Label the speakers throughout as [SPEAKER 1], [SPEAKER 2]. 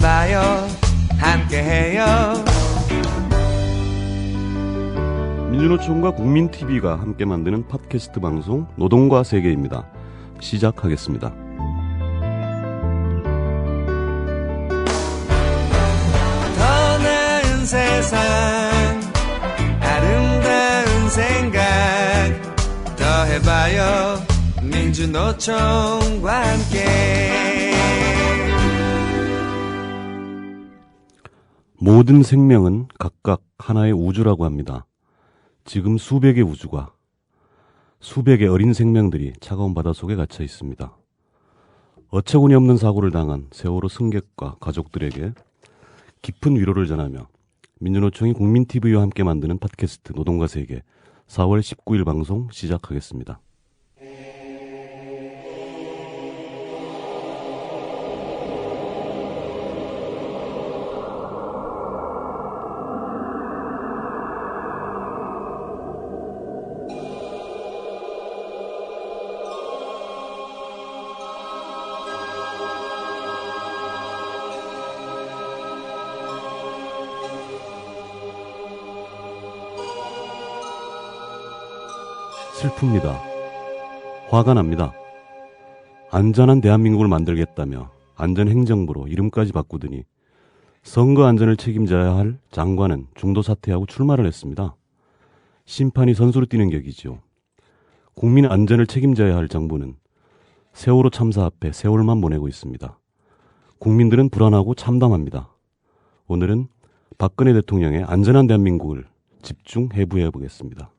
[SPEAKER 1] 해봐요. 함께해요.
[SPEAKER 2] 민주노총과 국민TV가 함께 만드는 팟캐스트 방송 노동과 세계입니다. 시작하겠습니다.
[SPEAKER 1] 더 나은 세상, 아름다운 생각, 더 해봐요. 민주노총과 함께.
[SPEAKER 2] 모든 생명은 각각 하나의 우주라고 합니다. 지금 수백의 우주가, 수백의 어린 생명들이 차가운 바닷속에 갇혀 있습니다. 어처구니 없는 사고를 당한 세월호 승객과 가족들에게 깊은 위로를 전하며 민주노총이 국민TV와 함께 만드는 팟캐스트 노동과 세계 4월 19일 방송 시작하겠습니다. 슬픕니다. 화가 납니다. 안전한 대한민국을 만들겠다며 안전행정부로 이름까지 바꾸더니 선거 안전을 책임져야 할 장관은 중도 사퇴하고 출마를 했습니다. 심판이 선수로 뛰는 격이지요. 국민 안전을 책임져야 할 정부는 세월호 참사 앞에 세월만 보내고 있습니다. 국민들은 불안하고 참담합니다. 오늘은 박근혜 대통령의 안전한 대한민국을 집중 해부해 보겠습니다.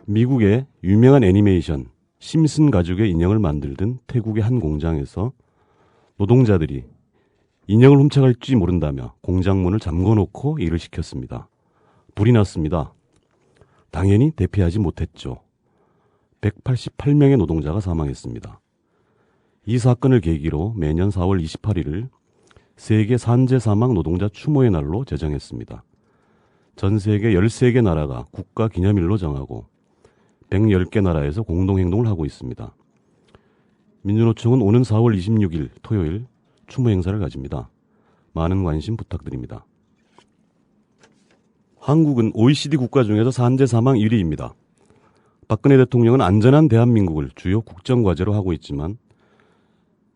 [SPEAKER 2] 미국의 유명한 애니메이션 심슨 가족의 인형을 만들던 태국의 한 공장에서 노동자들이 인형을 훔쳐갈지 모른다며 공장 문을 잠궈놓고 일을 시켰습니다. 불이 났습니다. 당연히 대피하지 못했죠. 188명의 노동자가 사망했습니다. 이 사건을 계기로 매년 4월 28일을 세계 산재 사망 노동자 추모의 날로 제정했습니다. 전 세계 13개 나라가 국가 기념일로 정하고 110개 나라에서 공동행동을 하고 있습니다. 민주노총은 오는 4월 26일 토요일 추모 행사를 가집니다. 많은 관심 부탁드립니다. 한국은 OECD 국가 중에서 산재 사망 1위입니다. 박근혜 대통령은 안전한 대한민국을 주요 국정과제로 하고 있지만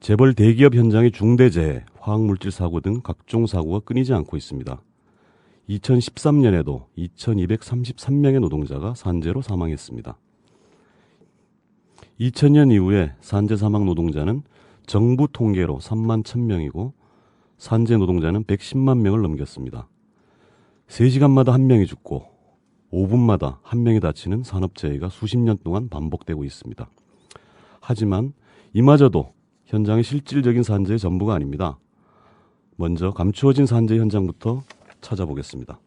[SPEAKER 2] 재벌 대기업 현장의 중대재해, 화학물질 사고 등 각종 사고가 끊이지 않고 있습니다. 2013년에도 2233명의 노동자가 산재로 사망했습니다. 2000년 이후에 산재 사망 노동자는 정부 통계로 3만 1000명이고 산재 노동자는 110만 명을 넘겼습니다. 3시간마다 한 명이 죽고 5분마다 한 명이 다치는 산업재해가 수십 년 동안 반복되고 있습니다. 하지만 이마저도 현장의 실질적인 산재의 전부가 아닙니다. 먼저 감추어진 산재 현장부터 찾아보겠습니다.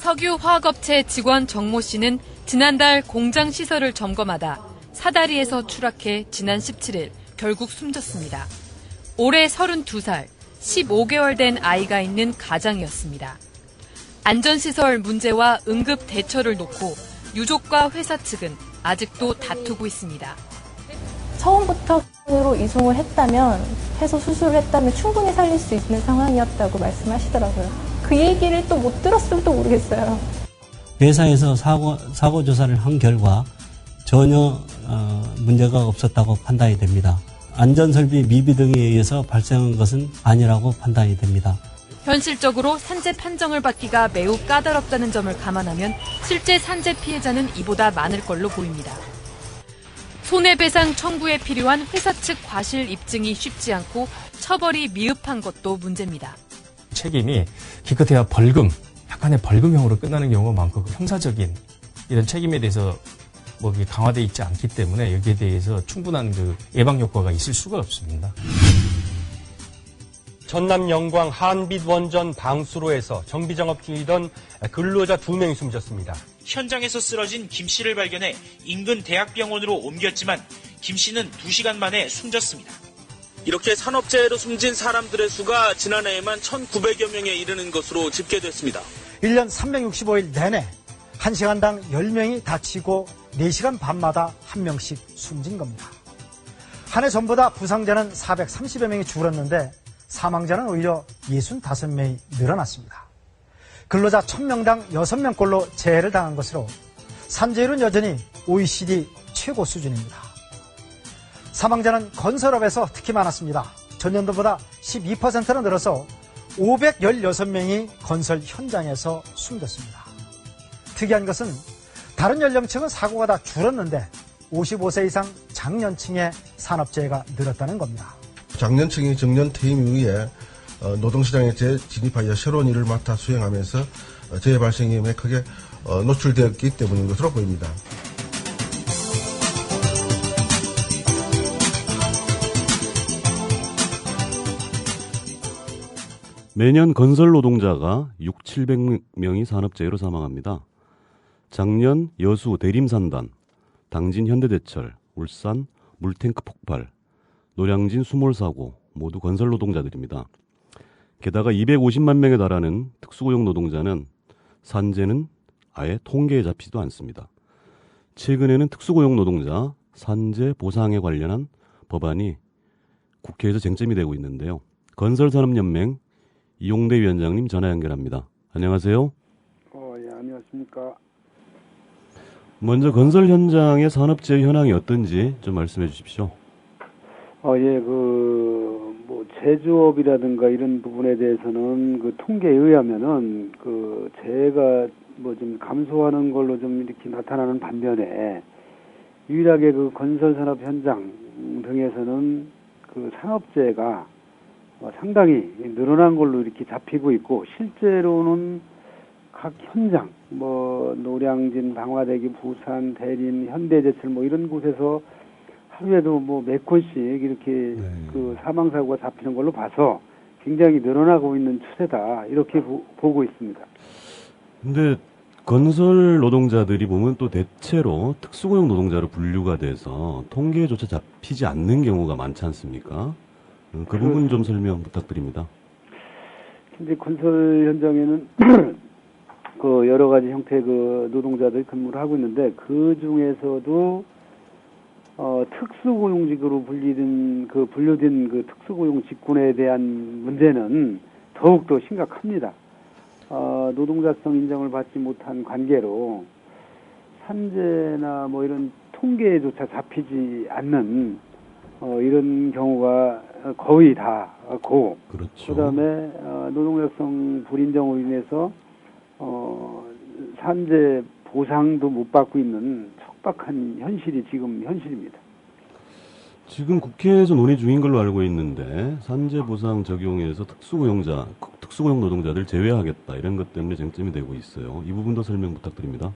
[SPEAKER 3] 석유화학업체 직원 정모 씨는 지난달 공장 시설을 점검하다 사다리에서 추락해 지난 17일 결국 숨졌습니다. 올해 32살, 15개월 된 아이가 있는 가장이었습니다. 안전시설 문제와 응급 대처를 놓고 유족과 회사 측은 아직도 다투고 있습니다.
[SPEAKER 4] 처음부터 으로 이송을 했다면, 해서 수술을 했다면 충분히 살릴 수 있는 상황이었다고 말씀하시더라고요. 그 얘기를 또 못 들었으면 또 모르겠어요.
[SPEAKER 5] 회사에서 사고 조사를 한 결과 전혀 문제가 없었다고 판단이 됩니다. 안전설비 미비 등에 의해서 발생한 것은 아니라고 판단이 됩니다.
[SPEAKER 3] 현실적으로 산재 판정을 받기가 매우 까다롭다는 점을 감안하면 실제 산재 피해자는 이보다 많을 걸로 보입니다. 손해배상 청구에 필요한 회사 측 과실 입증이 쉽지 않고 처벌이 미흡한 것도 문제입니다.
[SPEAKER 6] 책임이 기껏해야 벌금, 약간의 벌금형으로 끝나는 경우가 많고 형사적인 이런 책임에 대해서 강화되어 있지 않기 때문에 여기에 대해서 충분한 예방 효과가 있을 수가 없습니다.
[SPEAKER 7] 전남 영광 한빛 원전 방수로에서 정비 작업 중이던 근로자 2명이 숨졌습니다.
[SPEAKER 8] 현장에서 쓰러진 김 씨를 발견해 인근 대학병원으로 옮겼지만 김 씨는 2시간 만에 숨졌습니다.
[SPEAKER 9] 이렇게 산업재해로 숨진 사람들의 수가 지난해에만 1,900여 명에 이르는 것으로 집계됐습니다. 1년 365일 내내 1시간당 10명이 다치고 4시간 반마다 1명씩 숨진 겁니다. 한 해 전보다 부상자는 430여 명이 줄었는데 사망자는 오히려 65명이 늘어났습니다. 근로자 1000명당 6명꼴로 재해를 당한 것으로 산재율은 여전히 OECD 최고 수준입니다. 사망자는 건설업에서 특히 많았습니다. 전년도보다 12%나 늘어서 516명이 건설 현장에서 숨졌습니다. 특이한 것은 다른 연령층은 사고가 다 줄었는데 55세 이상 장년층의 산업재해가 늘었다는 겁니다.
[SPEAKER 10] 장년층이 정년 퇴임 이후에 노동시장에 재진입하여 새로운 일을 맡아 수행하면서 재해 발생 위험에 크게 노출되었기 때문인 것으로 보입니다.
[SPEAKER 2] 매년 건설 노동자가 600~700명이 산업재해로 사망합니다. 작년 여수 대림산단, 당진 현대제철, 울산 물탱크 폭발, 노량진 수몰사고 모두 건설 노동자들입니다. 게다가 250만 명에 달하는 특수고용 노동자는 산재는 아예 통계에 잡히지도 않습니다. 최근에는 특수고용 노동자 산재 보상에 관련한 법안이 국회에서 쟁점이 되고 있는데요. 건설산업연맹 이용대 위원장님 전화 연결합니다. 안녕하세요.
[SPEAKER 11] 예, 안녕하십니까.
[SPEAKER 2] 먼저 건설 현장의 산업재해 현황이 어떤지 좀 말씀해 주십시오.
[SPEAKER 11] 예, 제조업이라든가 이런 부분에 대해서는 그 통계에 의하면은 그 재해가 좀 감소하는 걸로 좀 이렇게 나타나는 반면에 유일하게 그 건설 산업 현장 등에서는 그 산업재해가 상당히 늘어난 걸로 이렇게 잡히고 있고, 실제로는 각 현장, 노량진, 방화대교, 부산, 대림, 현대제철 이런 곳에서 하루에도 몇 건씩 이렇게 그 사망사고가 잡히는 걸로 봐서 굉장히 늘어나고 있는 추세다, 이렇게 보고 있습니다.
[SPEAKER 2] 근데 건설 노동자들이 보면 또 대체로 특수고용 노동자로 분류가 돼서 통계조차 잡히지 않는 경우가 많지 않습니까? 그 부분 좀 설명 부탁드립니다.
[SPEAKER 11] 이제 건설 현장에는 그 여러 가지 형태의 그 노동자들이 근무를 하고 있는데, 그 중에서도 특수고용직으로 분류된 그 특수고용 직군에 대한 문제는 더욱더 심각합니다. 노동자성 인정을 받지 못한 관계로 산재나 이런 통계조차 잡히지 않는 이런 경우가 거의 다고,
[SPEAKER 2] 그렇죠.
[SPEAKER 11] 그다음에 노동자성 불인정으로 인해서 산재 보상도 못 받고 있는 척박한 현실이 지금 현실입니다.
[SPEAKER 2] 지금 국회에서 논의 중인 걸로 알고 있는데 산재 보상 적용에서 특수고용 노동자들 제외하겠다, 이런 것 때문에 쟁점이 되고 있어요. 이 부분도 설명 부탁드립니다.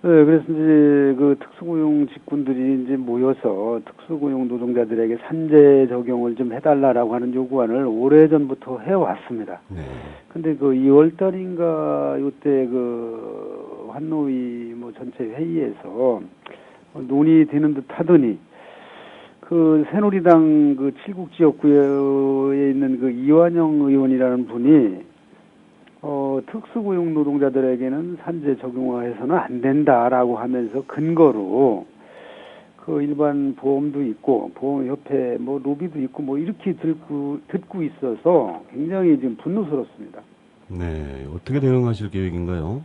[SPEAKER 11] 네, 그래서 이제 그 특수고용 직군들이 이제 모여서 특수고용 노동자들에게 산재 적용을 좀 해달라라고 하는 요구안을 오래전부터 해왔습니다. 네. 근데 그 2월 달인가 요때 그 환노위 전체 회의에서 논의되는 듯 하더니 그 새누리당 그 칠곡 지역구에 있는 그 이완영 의원이라는 분이 특수고용 노동자들에게는 산재 적용해서는 안 된다라고 하면서 근거로 그 일반 보험도 있고 보험협회 로비도 있고 이렇게 듣고 있어서 굉장히 지금 분노스럽습니다.
[SPEAKER 2] 네, 어떻게 대응하실 계획인가요?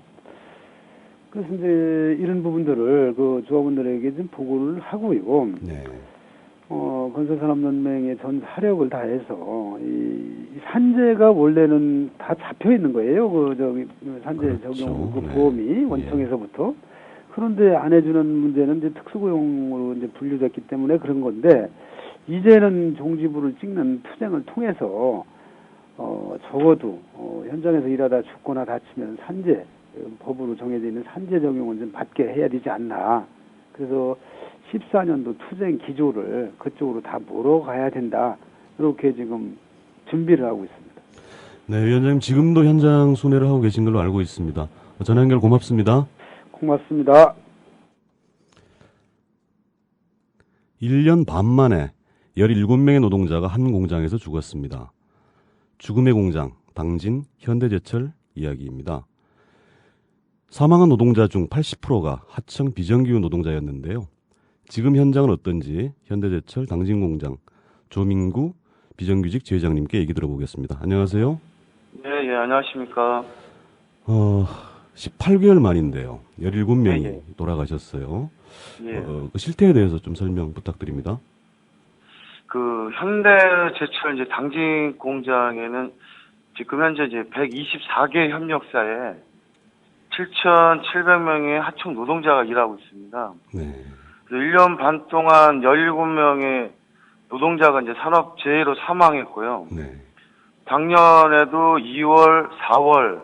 [SPEAKER 11] 그래서 이제 이런 부분들을 그 조합원들에게 좀 보고를 하고요. 네. 건설산업연맹의 전 사력을 다해서 이 산재가 원래는 다 잡혀 있는 거예요. 산재 그렇죠. 적용 보험이 원청에서부터. 그런데 안 해주는 문제는 이제 특수고용으로 이제 분류됐기 때문에 그런 건데, 이제는 종지부를 찍는 투쟁을 통해서 적어도 현장에서 일하다 죽거나 다치면 산재 법으로 정해져 있는 산재 적용을 좀 받게 해야 되지 않나. 그래서 14년도 투쟁 기조를 그쪽으로 다 몰아가야 된다, 이렇게 지금 준비를 하고 있습니다.
[SPEAKER 2] 네, 위원장님 지금도 현장 순회를 하고 계신 걸로 알고 있습니다. 전화 연결 고맙습니다.
[SPEAKER 11] 고맙습니다.
[SPEAKER 2] 1년 반 만에 17명의 노동자가 한 공장에서 죽었습니다. 죽음의 공장, 당진 현대제철 이야기입니다. 사망한 노동자 중 80%가 하청 비정규 노동자였는데요. 지금 현장은 어떤지 현대제철 당진공장 조민구 비정규직 지회장님께 얘기 들어보겠습니다. 안녕하세요.
[SPEAKER 12] 네, 안녕하십니까.
[SPEAKER 2] 18개월 만인데요. 17명이
[SPEAKER 12] 예.
[SPEAKER 2] 돌아가셨어요.
[SPEAKER 12] 예.
[SPEAKER 2] 그 실태에 대해서 좀 설명 부탁드립니다.
[SPEAKER 12] 그 현대제철 이제 당진 공장에는 지금 현재 이제 124개 협력사에 7,700명의 하청 노동자가 일하고 있습니다.
[SPEAKER 2] 네.
[SPEAKER 12] 1년 반 동안 17명의 노동자가 이제 산업재해로 사망했고요.
[SPEAKER 2] 네.
[SPEAKER 12] 작년에도 2월, 4월,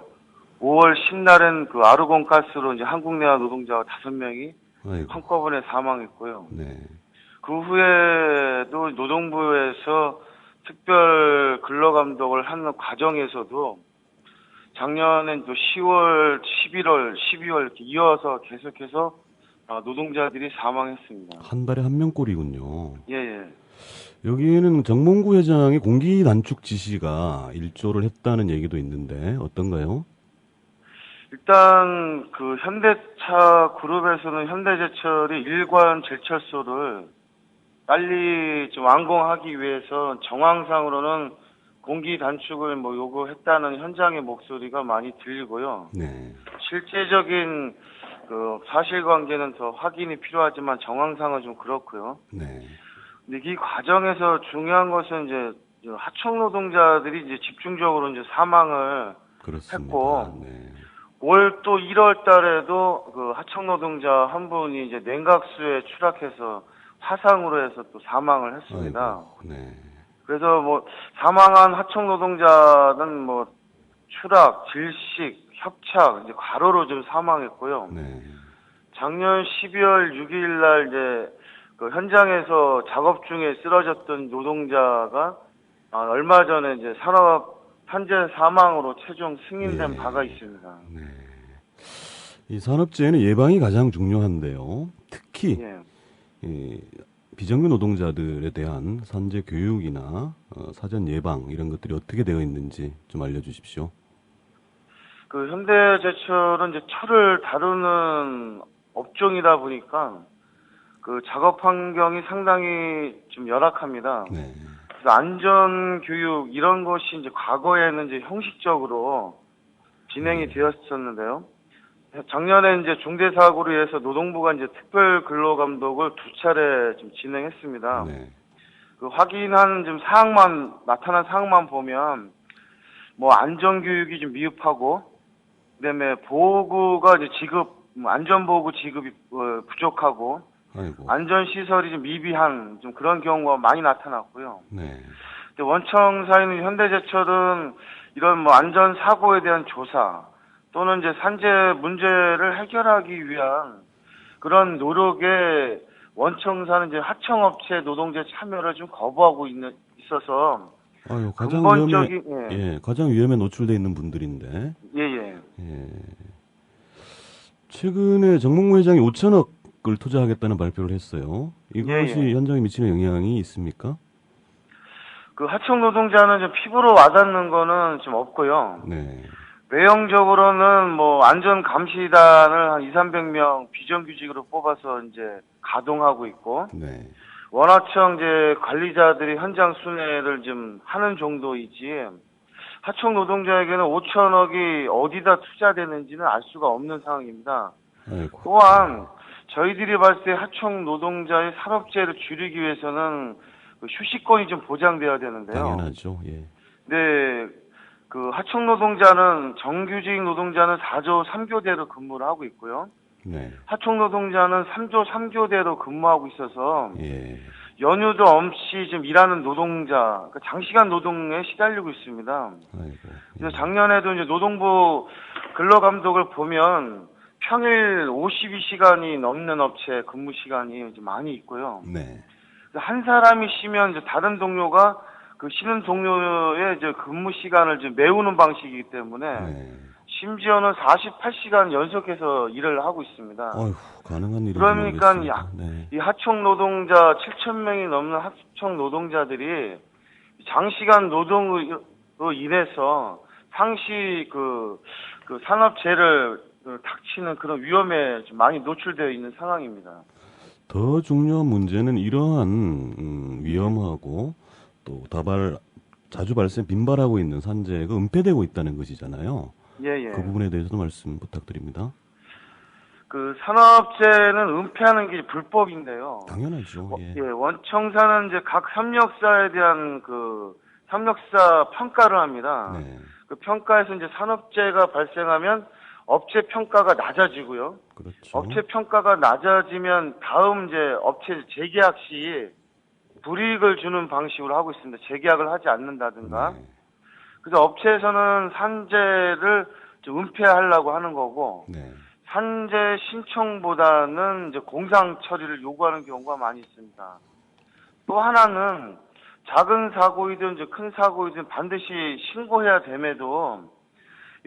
[SPEAKER 12] 5월 10날엔 그 아르곤 가스로 이제 한국내화 노동자가 5명이 한꺼번에 사망했고요.
[SPEAKER 2] 네.
[SPEAKER 12] 그 후에도 노동부에서 특별 근로감독을 하는 과정에서도 작년엔 또 10월, 11월, 12월 이렇게 이어서 계속해서 노동자들이 사망했습니다.
[SPEAKER 2] 한 달에 한 명꼴이군요.
[SPEAKER 12] 예.
[SPEAKER 2] 여기에는 정몽구 회장의 공기 단축 지시가 일조를 했다는 얘기도 있는데 어떤가요?
[SPEAKER 12] 일단 그 현대차 그룹에서는 현대제철이 일관 제철소를 빨리 좀 완공하기 위해서 정황상으로는 공기 단축을 뭐 요구했다는 현장의 목소리가 많이 들리고요.
[SPEAKER 2] 네.
[SPEAKER 12] 실제적인 그 사실관계는 더 확인이 필요하지만 정황상은 좀 그렇고요.
[SPEAKER 2] 네.
[SPEAKER 12] 근데 이 과정에서 중요한 것은 이제 하청 노동자들이 이제 집중적으로 이제 사망을
[SPEAKER 2] 그렇습니다.
[SPEAKER 12] 했고,
[SPEAKER 2] 네.
[SPEAKER 12] 올 또 1월 달에도 그 하청 노동자 한 분이 이제 냉각수에 추락해서 화상으로 해서 또 사망을 했습니다.
[SPEAKER 2] 아이고, 네.
[SPEAKER 12] 그래서 뭐 사망한 하청 노동자는 뭐 추락, 질식, 협착, 이제 과로로 좀 사망했고요.
[SPEAKER 2] 네.
[SPEAKER 12] 작년 12월 6일 날 이제 그 현장에서 작업 중에 쓰러졌던 노동자가 얼마 전에 이제 산업 산재 사망으로 최종 승인된
[SPEAKER 2] 예.
[SPEAKER 12] 바가 있습니다.
[SPEAKER 2] 네. 이 산업재해는 예방이 가장 중요한데요. 특히
[SPEAKER 12] 예.
[SPEAKER 2] 이 비정규 노동자들에 대한 산재 교육이나 사전 예방 이런 것들이 어떻게 되어 있는지 좀 알려주십시오.
[SPEAKER 12] 그 현대제철은 이제 철을 다루는 업종이다 보니까 그 작업 환경이 상당히 좀 열악합니다.
[SPEAKER 2] 네.
[SPEAKER 12] 그래서 안전 교육 이런 것이 이제 과거에는 이제 형식적으로 진행이 되었었는데요. 작년에 이제 중대 사고로 인해서 노동부가 이제 특별 근로 감독을 2차례 좀 진행했습니다.
[SPEAKER 2] 네.
[SPEAKER 12] 그 확인한 좀 나타난 사항만 보면 뭐 안전 교육이 좀 미흡하고 그다음에 보호구가 이제 안전 보호구 지급이 부족하고
[SPEAKER 2] 아이고.
[SPEAKER 12] 안전 시설이 좀 미비한 좀 그런 경우가 많이 나타났고요.
[SPEAKER 2] 네.
[SPEAKER 12] 원청사인 현대제철은 이런 뭐 안전 사고에 대한 조사 또는 이제 산재 문제를 해결하기 위한 그런 노력에 원청사는 이제 하청업체 노동자 참여를 좀 거부하고 있어서
[SPEAKER 2] 아유, 가장
[SPEAKER 12] 근본적인
[SPEAKER 2] 가장 위험에 노출돼 있는 분들인데.
[SPEAKER 12] 예.
[SPEAKER 2] 최근에 정몽구 회장이 5천억을 투자하겠다는 발표를 했어요. 이것이 현장에 미치는 영향이 있습니까?
[SPEAKER 12] 그 하청 노동자는 좀 피부로 와닿는 거는 좀 없고요.
[SPEAKER 2] 네.
[SPEAKER 12] 외형적으로는 뭐 안전 감시단을 한 200~300명 비정규직으로 뽑아서 이제 가동하고 있고,
[SPEAKER 2] 네.
[SPEAKER 12] 원하청 이제 관리자들이 현장 순회를 좀 하는 정도이지, 하청 노동자에게는 5천억이 어디다 투자되는지는 알 수가 없는 상황입니다.
[SPEAKER 2] 아이고.
[SPEAKER 12] 또한 저희들이 봤을 때 하청 노동자의 산업재해를 줄이기 위해서는 그 휴식권이 좀 보장돼야 되는데요.
[SPEAKER 2] 당연하죠. 예.
[SPEAKER 12] 네, 그 하청 노동자는 정규직 노동자는 4조 3교대로 근무를 하고 있고요.
[SPEAKER 2] 네.
[SPEAKER 12] 하청 노동자는 3조 3교대로 근무하고 있어서
[SPEAKER 2] 예.
[SPEAKER 12] 연휴도 없이 지금 일하는 노동자, 그러니까 장시간 노동에 시달리고 있습니다.
[SPEAKER 2] 아이고.
[SPEAKER 12] 그래서 작년에도 이제 노동부 근로감독을 보면 평일 52시간이 넘는 업체 근무 시간이 이제 많이 있고요.
[SPEAKER 2] 네.
[SPEAKER 12] 한 사람이 쉬면 이제 다른 동료가 그 쉬는 동료의 이제 근무 시간을 좀 메우는 방식이기 때문에 심지어는 48시간 연속해서 일을 하고 있습니다.
[SPEAKER 2] 어휴, 가능한 일이
[SPEAKER 12] 그러니까
[SPEAKER 2] 네.
[SPEAKER 12] 이 하청 노동자 7,000명이 넘는 하청 노동자들이 장시간 노동으로 인해서 상시 그 산업재해를 닥치는 그런 위험에 좀 많이 노출되어 있는 상황입니다.
[SPEAKER 2] 더 중요한 문제는 이러한 위험하고 또 자주 빈발하고 있는 산재가 은폐되고 있다는 것이잖아요.
[SPEAKER 12] 예.
[SPEAKER 2] 그 부분에 대해서도 말씀 부탁드립니다.
[SPEAKER 12] 그 산업재해는 은폐하는 게 불법인데요.
[SPEAKER 2] 당연하죠. 예.
[SPEAKER 12] 원청사는 이제 각 협력사에 대한 그 협력사 평가를 합니다.
[SPEAKER 2] 네.
[SPEAKER 12] 그 평가에서 이제 산업재해가 발생하면 업체 평가가 낮아지고요.
[SPEAKER 2] 그렇죠.
[SPEAKER 12] 업체 평가가 낮아지면 다음 이제 업체 재계약 시 불이익을 주는 방식으로 하고 있습니다. 재계약을 하지 않는다든가.
[SPEAKER 2] 네.
[SPEAKER 12] 그래서 업체에서는 산재를 좀 은폐하려고 하는 거고,
[SPEAKER 2] 네.
[SPEAKER 12] 산재 신청보다는 이제 공상 처리를 요구하는 경우가 많이 있습니다. 또 하나는 작은 사고이든 이제 큰 사고이든 반드시 신고해야 됨에도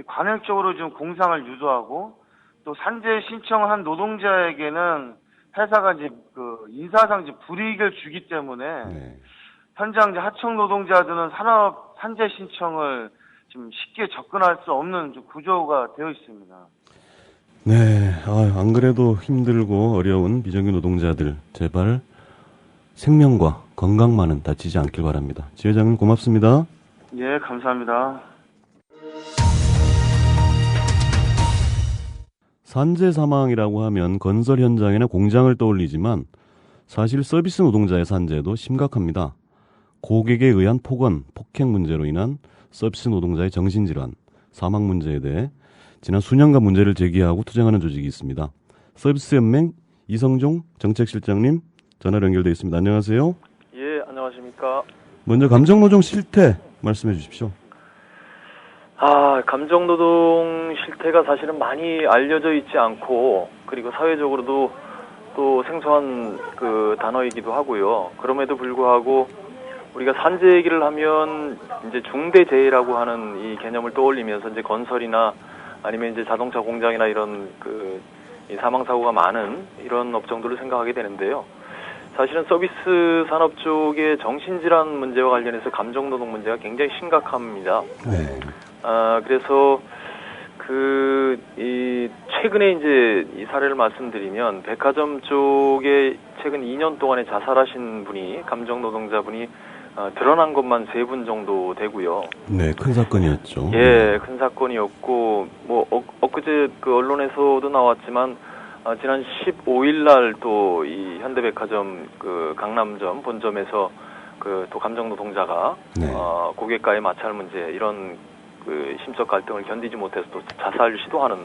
[SPEAKER 12] 관행적으로 좀 공상을 유도하고 또 산재 신청을 한 노동자에게는 회사가 이제 그 인사상 이제 불이익을 주기 때문에 현장 이제 하청 노동자들은 산재 신청을 좀 쉽게 접근할 수 없는 좀 구조가 되어 있습니다.
[SPEAKER 2] 네, 안 그래도 힘들고 어려운 비정규 노동자들 제발 생명과 건강만은 다치지 않길 바랍니다. 지회장님 고맙습니다.
[SPEAKER 12] 예, 감사합니다.
[SPEAKER 2] 산재 사망이라고 하면 건설 현장이나 공장을 떠올리지만 사실 서비스 노동자의 산재도 심각합니다. 고객에 의한 폭행 문제로 인한 서비스 노동자의 정신질환, 사망 문제에 대해 지난 수년간 문제를 제기하고 투쟁하는 조직이 있습니다. 서비스연맹 이성종 정책실장님 전화로 연결되어 있습니다. 안녕하세요.
[SPEAKER 13] 예, 안녕하십니까.
[SPEAKER 2] 먼저 감정노동 실태 말씀해 주십시오.
[SPEAKER 13] 감정노동 실태가 사실은 많이 알려져 있지 않고 그리고 사회적으로도 또 생소한 그 단어이기도 하고요. 그럼에도 불구하고 우리가 산재 얘기를 하면 이제 중대재해라고 하는 이 개념을 떠올리면서 이제 건설이나 아니면 이제 자동차 공장이나 이런 이 사망 사고가 많은 이런 업종들을 생각하게 되는데요. 사실은 서비스 산업 쪽의 정신질환 문제와 관련해서 감정노동 문제가 굉장히 심각합니다.
[SPEAKER 2] 네.
[SPEAKER 13] 그래서 최근에 이제 이 사례를 말씀드리면 백화점 쪽에 최근 2년 동안에 자살하신 분이 감정노동자분이 드러난 것만 3분 정도 되고요.
[SPEAKER 2] 네, 큰 사건이었죠.
[SPEAKER 13] 예, 큰 사건이었고 엊그제 그 언론에서도 나왔지만 지난 15일 날 또 이 현대백화점 그 강남점 본점에서 또 감정노동자가 고객과의 마찰 문제 이런 그 심적 갈등을 견디지 못해서 또 자살 시도하는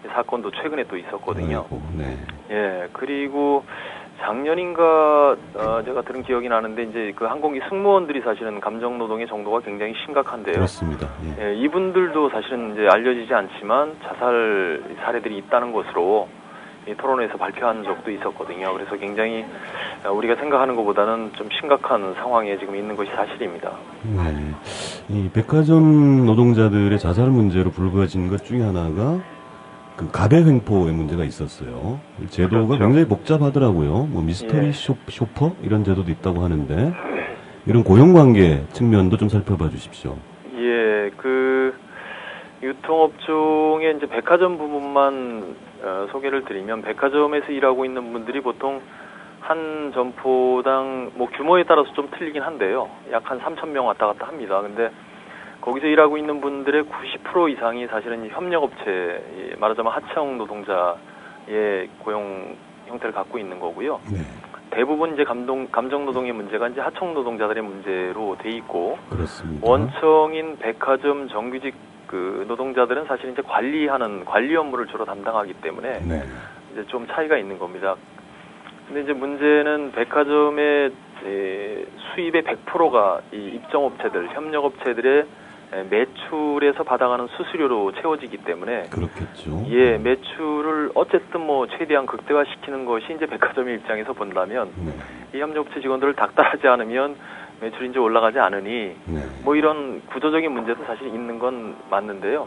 [SPEAKER 13] 사건도 최근에 또 있었거든요.
[SPEAKER 2] 네.
[SPEAKER 13] 예, 그리고 작년인가 제가 들은 기억이 나는데 이제 그 항공기 승무원들이 사실은 감정노동의 정도가 굉장히 심각한데요.
[SPEAKER 2] 그렇습니다.
[SPEAKER 13] 예, 이분들도 사실은 이제 알려지지 않지만 자살 사례들이 있다는 것으로 이 토론회에서 발표한 적도 있었거든요. 그래서 굉장히 우리가 생각하는 것보다는 좀 심각한 상황에 지금 있는 것이 사실입니다.
[SPEAKER 2] 네. 이 백화점 노동자들의 자살 문제로 불거진 것 중에 하나가 그 가배 횡포의 문제가 있었어요. 제도가
[SPEAKER 13] 그렇죠.
[SPEAKER 2] 굉장히 복잡하더라고요. 뭐 미스터리 쇼퍼 이런 제도도 있다고 하는데 이런 고용관계 측면도 좀 살펴봐 주십시오.
[SPEAKER 13] 예, 그 유통업종의 이제 백화점 부분만 소개를 드리면 백화점에서 일하고 있는 분들이 보통 한 점포당 뭐 규모에 따라서 좀 틀리긴 한데요. 약 한 3,000명 왔다 갔다 합니다. 근데 거기서 일하고 있는 분들의 90% 이상이 사실은 협력업체, 말하자면 하청 노동자의 고용 형태를 갖고 있는 거고요.
[SPEAKER 2] 네.
[SPEAKER 13] 대부분 이제 감정노동의 문제가 이제 하청 노동자들의 문제로 돼 있고,
[SPEAKER 2] 그렇습니다.
[SPEAKER 13] 원청인 백화점 정규직 그 노동자들은 사실 이제 관리 업무를 주로 담당하기 때문에 이제 좀 차이가 있는 겁니다. 근데 이제 문제는 백화점의 수입의 100%가 이 입점업체들, 협력업체들의 매출에서 받아가는 수수료로 채워지기 때문에
[SPEAKER 2] 그렇겠죠.
[SPEAKER 13] 예, 매출을 어쨌든 뭐 최대한 극대화시키는 것이 이제 백화점의 입장에서 본다면 이 협력업체 직원들을 닥달하지 않으면 매출이 이제 올라가지 않으니 뭐 이런 구조적인 문제도 사실 있는 건 맞는데요.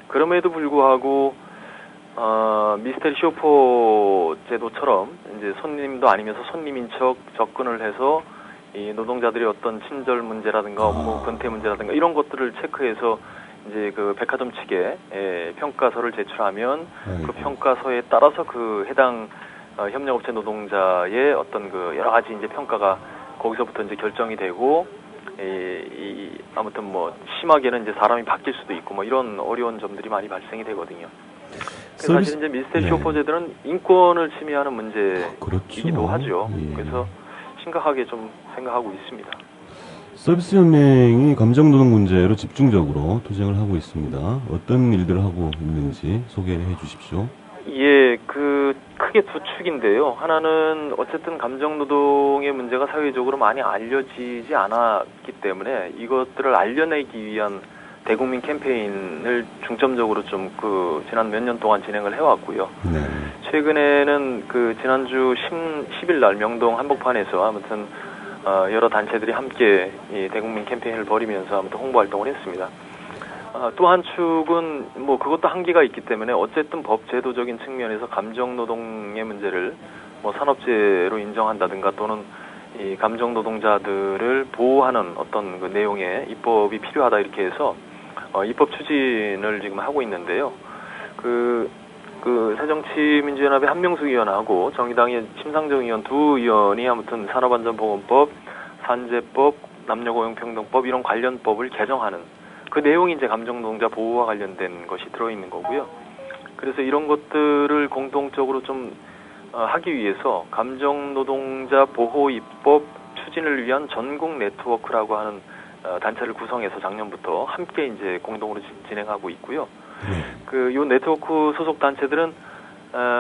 [SPEAKER 13] 그럼에도 불구하고 미스터리 쇼퍼 제도처럼 이제 손님도 아니면서 손님인 척 접근을 해서 이 노동자들의 어떤 친절 문제라든가 업무 근태 문제라든가 이런 것들을 체크해서 이제 그 백화점 측에 평가서를 제출하면 그 평가서에 따라서 그 해당 협력업체 노동자의 어떤 그 여러 가지 이제 평가가 거기서부터 이제 결정이 되고 아무튼 뭐 심하게는 이제 사람이 바뀔 수도 있고 뭐 이런 어려운 점들이 많이 발생이 되거든요. 사실 이제 미스테리 쇼퍼제들은 인권을 침해하는 문제이기도 하죠. 그래서 심각하게 좀 생각하고 있습니다.
[SPEAKER 2] 서비스 연맹이 감정노동 문제로 집중적으로 투쟁을 하고 있습니다. 어떤 일들을 하고 있는지 소개해 주십시오.
[SPEAKER 13] 예, 크게 두 축인데요. 하나는 어쨌든 감정노동의 문제가 사회적으로 많이 알려지지 않았기 때문에 이것들을 알려내기 위한 대국민 캠페인을 중점적으로 좀 지난 몇 년 동안 진행을 해왔고요. 최근에는 지난주 10일 날 명동 한복판에서 아무튼 여러 단체들이 함께 이 대국민 캠페인을 벌이면서 아무튼 홍보 활동을 했습니다. 또 한 축은 뭐 그것도 한계가 있기 때문에 어쨌든 법 제도적인 측면에서 감정 노동의 문제를 뭐 산업재해로 인정한다든가 또는 이 감정 노동자들을 보호하는 어떤 그 내용의 입법이 필요하다 이렇게 해서 입법 추진을 지금 하고 있는데요. 새정치민주연합의 한명숙 의원하고 정의당의 심상정 의원 두 의원이 아무튼 산업안전보건법, 산재법, 남녀고용평등법 이런 관련법을 개정하는 그 내용이 이제 감정노동자 보호와 관련된 것이 들어있는 거고요. 그래서 이런 것들을 공동적으로 좀 하기 위해서 감정노동자 보호 입법 추진을 위한 전국 네트워크라고 하는 단체를 구성해서 작년부터 함께 이제 공동으로 진행하고 있고요. 요 네트워크 소속 단체들은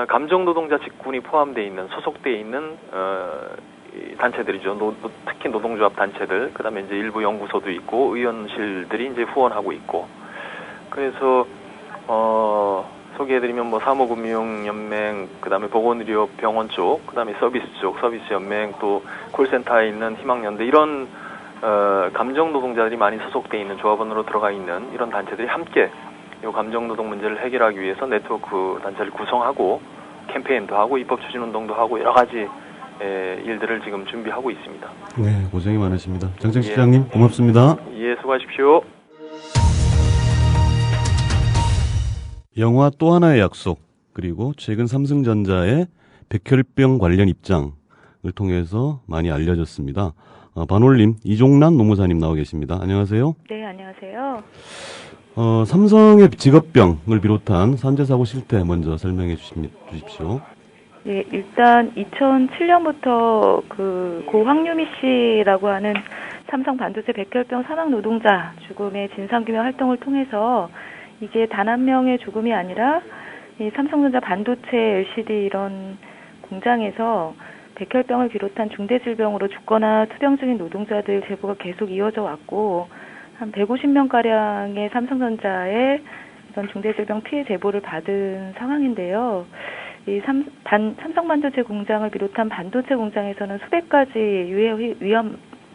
[SPEAKER 13] 감정노동자 직군이 포함되어 있는 소속되어 있는 단체들이죠. 특히 노동조합 단체들, 그다음에 이제 일부 연구소도 있고 의원실들이 이제 후원하고 있고. 그래서 소개해드리면 뭐 사무금융연맹, 그다음에 보건의료병원 쪽, 그다음에 서비스 쪽, 서비스연맹, 또 콜센터에 있는 희망연대 이런 감정 노동자들이 많이 소속돼 있는 조합원으로 들어가 있는 이런 단체들이 함께 이 감정 노동 문제를 해결하기 위해서 네트워크 단체를 구성하고 캠페인도 하고 입법 추진 운동도 하고 여러 가지 일들을 지금 준비하고 있습니다.
[SPEAKER 2] 네, 고생이 많으십니다. 장정식 시장님 고맙습니다.
[SPEAKER 13] 예, 수고하십시오.
[SPEAKER 2] 영화 또 하나의 약속 그리고 최근 삼성전자의 백혈병 관련 입장을 통해서 많이 알려졌습니다. 반올림 이종란 노무사님 나와 계십니다. 안녕하세요.
[SPEAKER 14] 네, 안녕하세요.
[SPEAKER 2] 삼성의 직업병을 비롯한 산재사고 실태 먼저 설명해 주십시오.
[SPEAKER 14] 네, 일단 2007년부터 고 황유미 씨라고 하는 삼성 반도체 백혈병 사망 노동자 죽음의 진상규명 활동을 통해서 이게 단 한 명의 죽음이 아니라 이 삼성전자 반도체 LCD 이런 공장에서 백혈병을 비롯한 중대질병으로 죽거나 투병 중인 노동자들 제보가 계속 이어져 왔고 한 150명가량의 삼성전자의 이런 중대질병 피해 제보를 받은 상황인데요. 이 삼성 반도체 공장을 비롯한 반도체 공장에서는 수백 가지 유해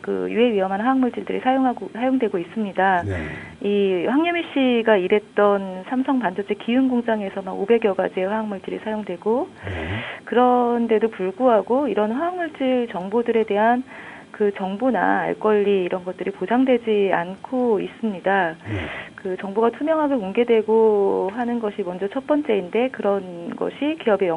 [SPEAKER 14] 위험한 화학물질들이 사용되고 있습니다. 네. 이 황유미 씨가 일했던 삼성 반도체 기흥 공장에서만 500여 가지의 화학물질이 사용되고 그런데도 불구하고 이런 화학물질 정보들에 대한 그 정보나 알 권리 이런 것들이 보장되지 않고 있습니다. 그 정보가 투명하게 공개되고 하는 것이 먼저 첫 번째인데 그런 것이 기업의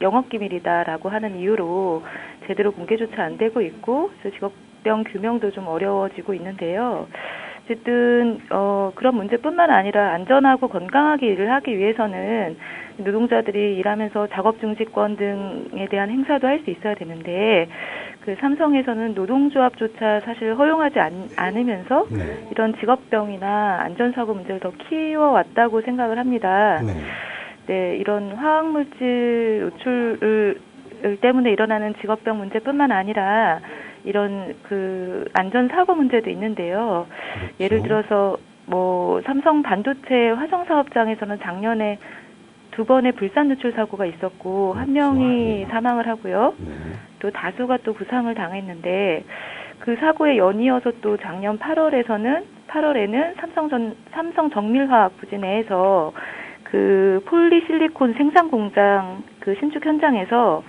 [SPEAKER 14] 영업기밀이다라고 하는 이유로 제대로 공개조차 안 되고 있고 그래서 직업병 규명도 좀 어려워지고 있는데요. 어쨌든 그런 문제뿐만 아니라 안전하고 건강하게 일을 하기 위해서는 노동자들이 일하면서 작업 중지권 등에 대한 행사도 할 수 있어야 되는데 그 삼성에서는 노동조합조차 사실 허용하지 않으면서 이런 직업병이나 안전사고 문제를 더 키워왔다고 생각을 합니다. 네, 이런 화학물질 노출 때문에 일어나는 직업병 문제뿐만 아니라 이런 그 안전사고 문제도 있는데요. 그렇죠. 예를 들어서 뭐 삼성 반도체 화성사업장에서는 작년에 2번의 불산 누출 사고가 있었고 한 명이 사망을 하고요. 또 다수가 또 부상을 당했는데 그 사고에 연이어서 또 작년 8월에는 삼성 정밀화학 부지 내에서 그 폴리실리콘 생산 공장 그 신축 현장에서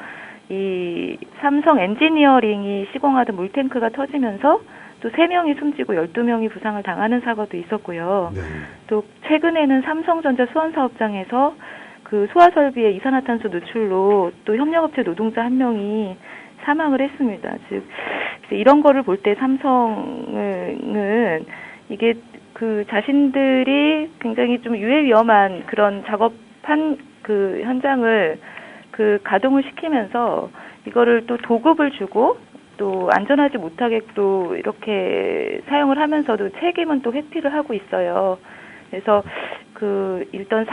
[SPEAKER 14] 이 삼성 엔지니어링이 시공하던 물탱크가 터지면서 또 3명이 숨지고 12명이 부상을 당하는 사고도 있었고요.
[SPEAKER 2] 네.
[SPEAKER 14] 또 최근에는 삼성전자 수원사업장에서 그 소화설비의 이산화탄소 누출로 또 협력업체 노동자 1명이 사망을 했습니다. 즉 이런 거를 볼 때 삼성은 이게 그 자신들이 굉장히 좀 유해 위험한 그런 작업한 그 현장을 그 가동을 시키면서 이거를 또 도급을 주고 또 안전하지 못하게 또 이렇게 사용을 하면서도 책임은 또 회피를 하고 있어요. 그래서 그 일단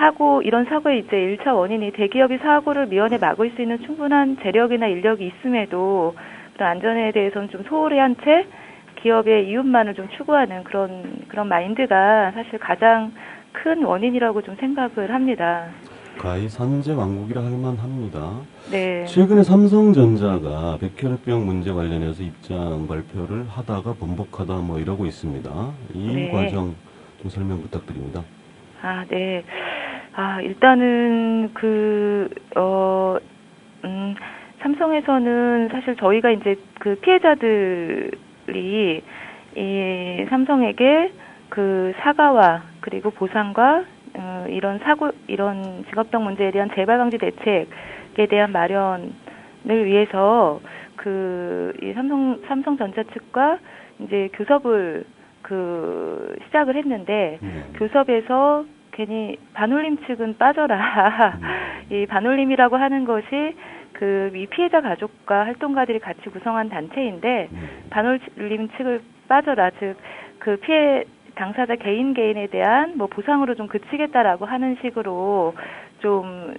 [SPEAKER 14] 이런 사고의 이제 1차 원인이 대기업이 사고를 미연에 막을 수 있는 충분한 재력이나 인력이 있음에도 그런 안전에 대해서는 좀 소홀히 한 채 기업의 이윤만을 좀 추구하는 그런 마인드가 사실 가장 큰 원인이라고 좀 생각을 합니다.
[SPEAKER 2] 가히 산재 왕국이라 할 만합니다.
[SPEAKER 14] 네.
[SPEAKER 2] 최근에 삼성전자가 백혈병 문제 관련해서 입장 발표를 하다가 번복하다 뭐 이러고 있습니다. 이
[SPEAKER 14] 네.
[SPEAKER 2] 과정 좀 설명 부탁드립니다.
[SPEAKER 14] 네. 일단은 삼성에서는 사실 저희가 이제 그 피해자들이 이 삼성에게 그 사과와 그리고 보상과 이런 직업병 문제에 대한 재발 방지 대책에 대한 마련을 위해서 이 삼성전자 측과 이제 교섭을 시작을 했는데 교섭에서 괜히 반올림 측은 빠져라. 이 반올림이라고 하는 것이 이 피해자 가족과 활동가들이 같이 구성한 단체인데 반올림 측을 빠져라. 즉 그 피해 당사자 개인에 대한 뭐 보상으로 좀 그치겠다라고 하는 식으로 좀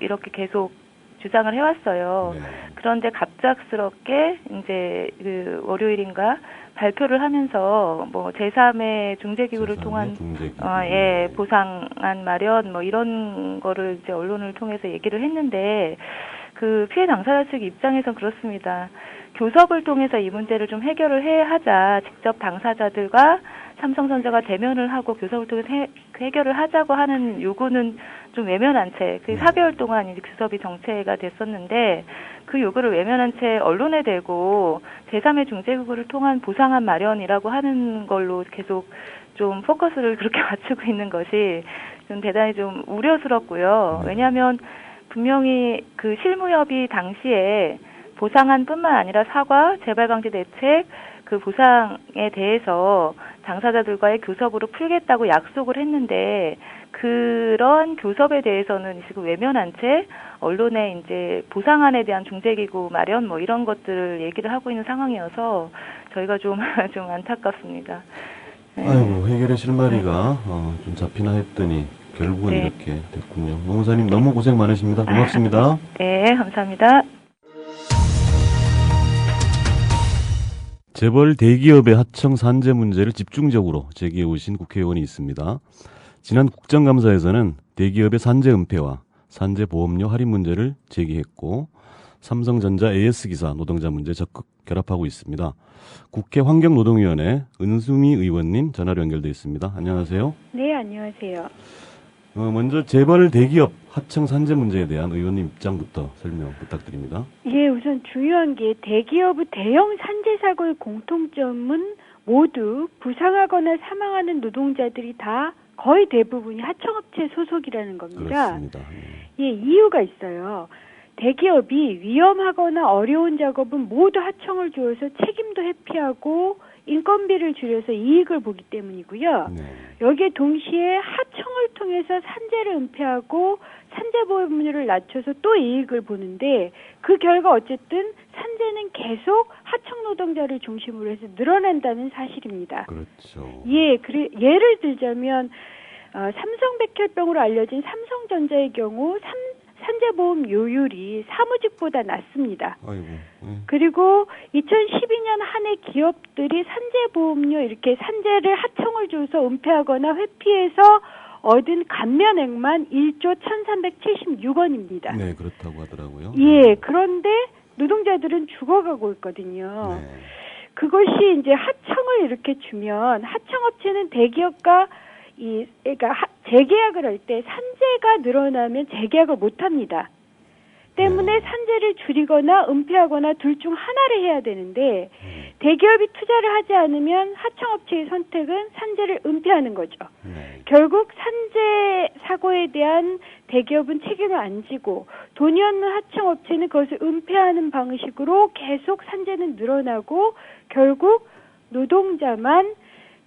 [SPEAKER 14] 이렇게 계속 주장을 해왔어요. 그런데 갑작스럽게 이제 월요일인가 발표를 하면서 뭐 제3의 중재기구를 통한 보상안 마련 뭐 이런 거를 이제 언론을 통해서 얘기를 했는데 그 피해 당사자 측 입장에선 그렇습니다. 교섭을 통해서 이 문제를 좀 해결을 하자. 직접 당사자들과 삼성전자가 대면을 하고 교섭을 통해서 해결을 하자고 하는 요구는 좀 외면한 채 4개월 동안 이제 교섭이 정체가 됐었는데 그 요구를 외면한 채 언론에 대고 제3의 중재기구를 통한 보상안 마련이라고 하는 걸로 계속 좀 포커스를 그렇게 맞추고 있는 것이 좀 대단히 좀 우려스럽고요. 왜냐하면 분명히 그 실무협의 당시에 보상안뿐만 아니라 사과, 재발방지 대책, 그 보상에 대해서 당사자들과의 교섭으로 풀겠다고 약속을 했는데 그런 교섭에 대해서는 지금 외면한 채 언론에 이제 보상안에 대한 중재기구 마련 뭐 이런 것들을 얘기를 하고 있는 상황이어서 저희가 좀 안타깝습니다. 네.
[SPEAKER 2] 아이고 해결의 실마리가 좀 잡히나 했더니 결국은 이렇게 됐군요. 노무사님 너무 고생 많으십니다. 고맙습니다.
[SPEAKER 14] 네, 감사합니다.
[SPEAKER 2] 재벌 대기업의 하청 산재 문제를 집중적으로 제기해 오신 국회의원이 있습니다. 지난 국정감사에서는 대기업의 산재 은폐와 산재 보험료 할인 문제를 제기했고 삼성전자 AS기사 노동자 문제 적극 결합하고 있습니다. 국회 환경노동위원회 은수미 의원님 전화로 연결돼 있습니다. 안녕하세요.
[SPEAKER 15] 네, 안녕하세요.
[SPEAKER 2] 먼저 재벌 대기업 하청 산재 문제에 대한 의원님 입장부터 설명 부탁드립니다.
[SPEAKER 15] 예, 우선 중요한 게 대기업의 대형 산재 사고의 공통점은 모두 부상하거나 사망하는 노동자들이 다 거의 대부분이 하청업체 소속이라는 겁니다.
[SPEAKER 2] 그렇습니다.
[SPEAKER 15] 예, 이유가 있어요. 대기업이 위험하거나 어려운 작업은 모두 하청을 주어서 책임도 회피하고 인건비를 줄여서 이익을 보기 때문이고요. 여기에 동시에 하청을 통해서 산재를 은폐하고 산재보험료를 낮춰서 또 이익을 보는데 그 결과 어쨌든 산재는 계속 하청 노동자를 중심으로 해서 늘어난다는 사실입니다.
[SPEAKER 2] 그렇죠.
[SPEAKER 15] 예, 예를 들자면 삼성백혈병으로 알려진 삼성전자의 경우 산재보험 요율이 사무직보다 낮습니다.
[SPEAKER 2] 아이고.
[SPEAKER 15] 그리고 2012년 한 해 기업들이 산재보험료 이렇게 산재를 하청을 줘서 은폐하거나 회피해서 얻은 감면액만 1조 1,376원입니다.
[SPEAKER 2] 네, 그렇다고 하더라고요.
[SPEAKER 15] 예, 그런데 노동자들은 죽어가고 있거든요. 그것이 이제 하청을 이렇게 주면 하청업체는 대기업과 그러니까 재계약을 할 때 산재가 늘어나면 재계약을 못 합니다. 때문에 산재를 줄이거나 은폐하거나 둘 중 하나를 해야 되는데 대기업이 투자를 하지 않으면 하청업체의 선택은 산재를 은폐하는 거죠. 결국 산재 사고에 대한 대기업은 책임을 안 지고 돈이 없는 하청업체는 그것을 은폐하는 방식으로 계속 산재는 늘어나고 결국 노동자만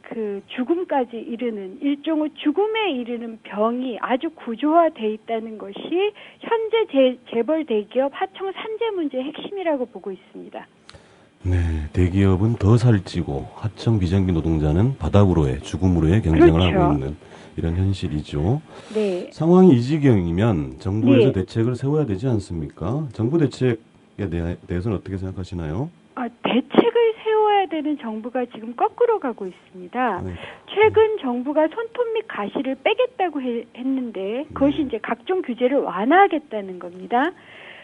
[SPEAKER 15] 그 죽음까지 이르는 일종의 죽음에 이르는 병이 아주 구조화돼 있다는 것이 현재 재벌 대기업 하청 산재 문제의 핵심이라고 보고 있습니다.
[SPEAKER 2] 네, 대기업은 더 살찌고 하청 비정규 노동자는 바닥으로의 죽음으로의 경쟁을
[SPEAKER 15] 그렇죠.
[SPEAKER 2] 하고 있는 이런 현실이죠.
[SPEAKER 15] 네.
[SPEAKER 2] 상황이 이 지경이면 정부에서
[SPEAKER 15] 네.
[SPEAKER 2] 대책을 세워야 되지 않습니까? 정부 대책에 대해서는 어떻게 생각하시나요?
[SPEAKER 15] 대책을 세워야 되는 정부가 지금 거꾸로 가고 있습니다.
[SPEAKER 2] 네.
[SPEAKER 15] 최근 정부가 손톱 및 가시를 빼겠다고 했는데 그것이 이제 각종 규제를 완화하겠다는 겁니다.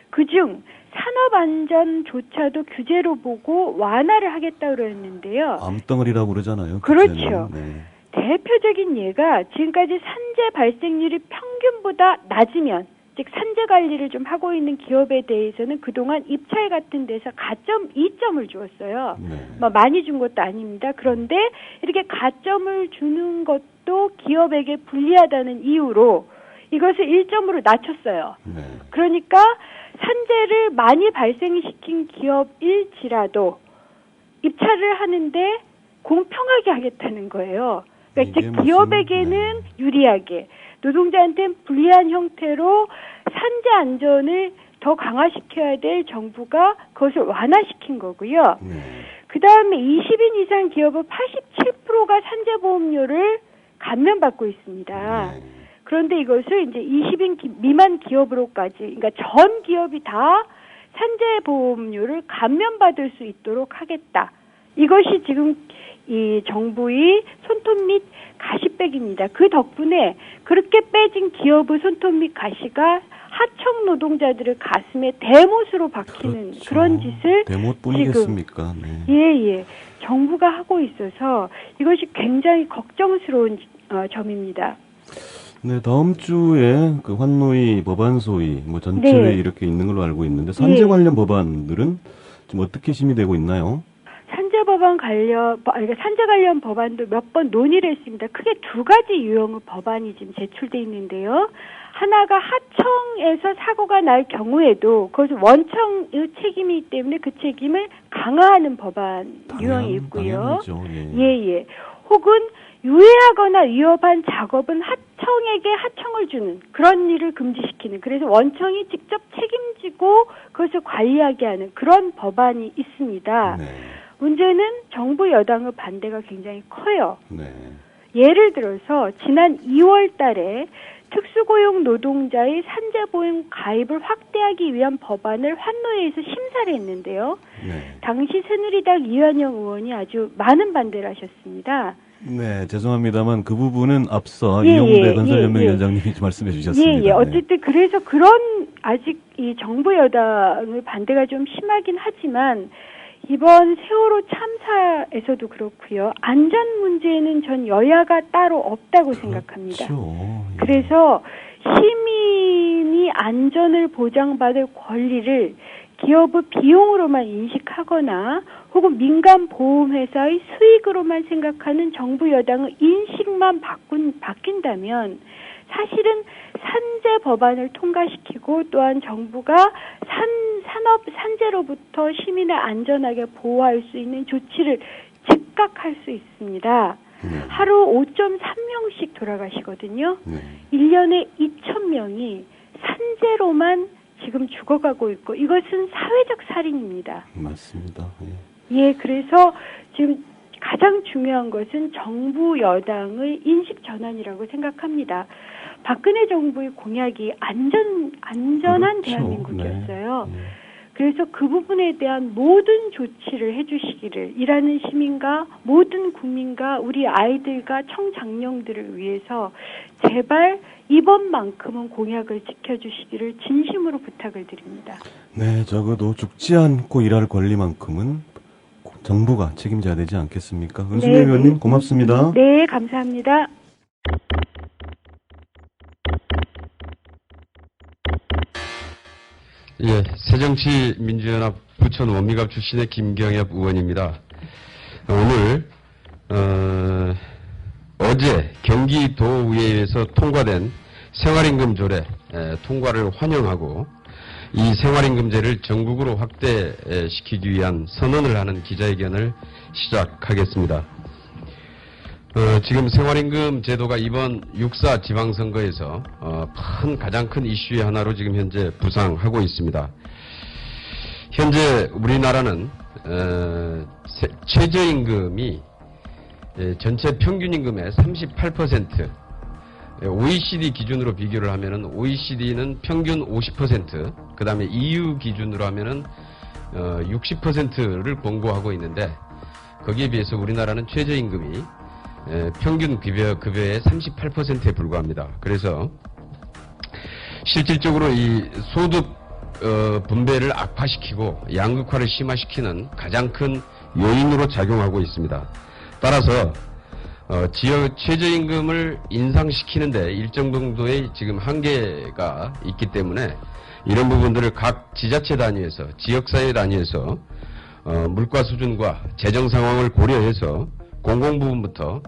[SPEAKER 15] 그중 산업안전조차도 규제로 보고 완화를 하겠다고 그랬는데요.
[SPEAKER 2] 암덩어리라고 그러잖아요.
[SPEAKER 15] 그렇죠.
[SPEAKER 2] 네.
[SPEAKER 15] 대표적인 예가 지금까지 산재 발생률이 평균보다 낮으면 즉 산재 관리를 좀 하고 있는 기업에 대해서는 그동안 입찰 같은 데서 가점 2점을 주었어요. 뭐 많이 준 것도 아닙니다. 그런데 이렇게 가점을 주는 것도 기업에게 불리하다는 이유로 이것을 1점으로 낮췄어요. 그러니까 산재를 많이 발생시킨 기업일지라도 입찰을 하는데 공평하게 하겠다는 거예요. 그러니까 즉 기업에게는 유리하게 노동자한테는 불리한 형태로 산재 안전을 더 강화시켜야 될 정부가 그것을 완화시킨 거고요. 그 다음에 20인 이상 기업은 87%가 산재보험료를 감면받고 있습니다. 그런데 이것을 이제 20인 미만 기업으로까지, 그러니까 전 기업이 다 산재보험료를 감면받을 수 있도록 하겠다. 이것이 지금 이 정부의 손톱 및 가시백입니다. 그 덕분에 그렇게 빼진 기업의 손톱 및 가시가 하청 노동자들의 가슴에 대못으로 박히는
[SPEAKER 2] 그렇죠.
[SPEAKER 15] 그런 짓을
[SPEAKER 2] 대못뿐이겠습니까?
[SPEAKER 15] 네. 정부가 하고 있어서 이것이 굉장히 걱정스러운 점입니다.
[SPEAKER 2] 네, 다음 주에 그 환노위 법안 소위 뭐 전체회의 이렇게 있는 걸로 알고 있는데 산재 관련 법안들은 지금 어떻게 심의되고 있나요?
[SPEAKER 15] 산재 관련 법안도 몇 번 논의를 했습니다. 크게 두 가지 유형의 법안이 지금 제출돼 있는데요. 하나가 하청에서 사고가 날 경우에도 그것은 원청의 책임이기 때문에 그 책임을 강화하는 법안 유형이 있고요. 예. 혹은 유해하거나 위협한 작업은 하청에게 하청을 주는 그런 일을 금지시키는, 그래서 원청이 직접 책임지고 그것을 관리하게 하는 그런 법안이 있습니다. 문제는 정부 여당의 반대가 굉장히 커요. 예를 들어서 지난 2월 달에 특수고용 노동자의 산재보험 가입을 확대하기 위한 법안을 환노위에서 심사를 했는데요. 당시 새누리당 이완영 의원이 아주 많은 반대를 하셨습니다.
[SPEAKER 2] 네, 죄송합니다만 그 부분은 앞서 이용대 건설연맹위원장님이 말씀해 주셨습니다.
[SPEAKER 15] 어쨌든 그래서 그런 아직 이 정부 여당의 반대가 좀 심하긴 하지만 이번 세월호 참사에서도 그렇고요. 안전 문제에는 전 여야가 따로 없다고 생각합니다. 그래서 시민이 안전을 보장받을 권리를 기업의 비용으로만 인식하거나 혹은 민간 보험회사의 수익으로만 생각하는 정부 여당의 인식만 바뀐다면 사실은 산재 법안을 통과시키고 또한 정부가 산업 산재로부터 시민을 안전하게 보호할 수 있는 조치를 즉각 할 수 있습니다. 하루 5.3명씩 돌아가시거든요. 1년에 2,000명이 산재로만 지금 죽어가고 있고 이것은 사회적 살인입니다.
[SPEAKER 2] 맞습니다.
[SPEAKER 15] 그래서 지금 가장 중요한 것은 정부 여당의 인식 전환이라고 생각합니다. 박근혜 정부의 공약이 안전한 대한민국이었어요. 그래서 그 부분에 대한 모든 조치를 해주시기를 일하는 시민과 모든 국민과 우리 아이들과 청장년들을 위해서 제발 이번만큼은 공약을 지켜주시기를 진심으로 부탁을 드립니다.
[SPEAKER 2] 네, 적어도 죽지 않고 일할 권리만큼은 정부가 책임져야 되지 않겠습니까? 은수미 의원님 고맙습니다.
[SPEAKER 15] 네, 감사합니다.
[SPEAKER 16] 새정치민주연합 부천 원미갑 출신의 김경엽 의원입니다. 오늘 어제 경기도의회에서 통과된 생활임금 조례 통과를 환영하고 이 생활임금제를 전국으로 확대시키기 위한 선언을 하는 기자회견을 시작하겠습니다. 지금 생활임금 제도가 이번 6.4 지방선거에서 가장 큰 이슈의 하나로 지금 현재 부상하고 있습니다. 현재 우리나라는 최저임금이 전체 평균임금의 38%, OECD 기준으로 비교를 하면은 OECD는 평균 50%, 그 다음에 EU 기준으로 하면은 60%를 권고하고 있는데 거기에 비해서 우리나라는 최저임금이 평균 급여의 38%에 불과합니다. 그래서 실질적으로 이 소득 분배를 악화시키고 양극화를 심화시키는 가장 큰 요인으로 작용하고 있습니다. 따라서 지역 최저임금을 인상시키는데 일정 정도의 지금 한계가 있기 때문에 이런 부분들을 각 지자체 단위에서 지역사회 단위에서 물가 수준과 재정 상황을 고려해서 공공부문부터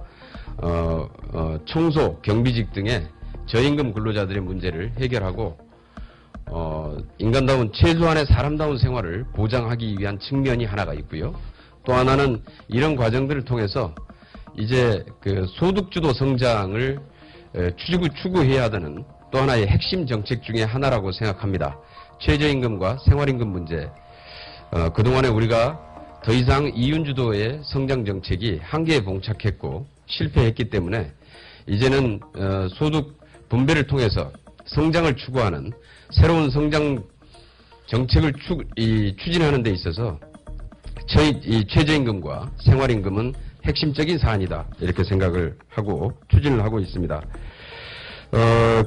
[SPEAKER 16] 청소, 경비직 등의 저임금 근로자들의 문제를 해결하고 인간다운 최소한의 사람다운 생활을 보장하기 위한 측면이 하나가 있고요. 또 하나는 이런 과정들을 통해서 이제 그 소득주도 성장을 추구해야 되는 또 하나의 핵심 정책 중에 하나라고 생각합니다. 최저임금과 생활임금 문제. 그동안에 우리가 더 이상 이윤주도의 성장 정책이 한계에 봉착했고 실패했기 때문에 이제는 소득 분배를 통해서 성장을 추구하는 새로운 성장 정책을 추진하는 데 있어서 이 최저임금과 생활임금은 핵심적인 사안이다 이렇게 생각을 하고 추진을 하고 있습니다.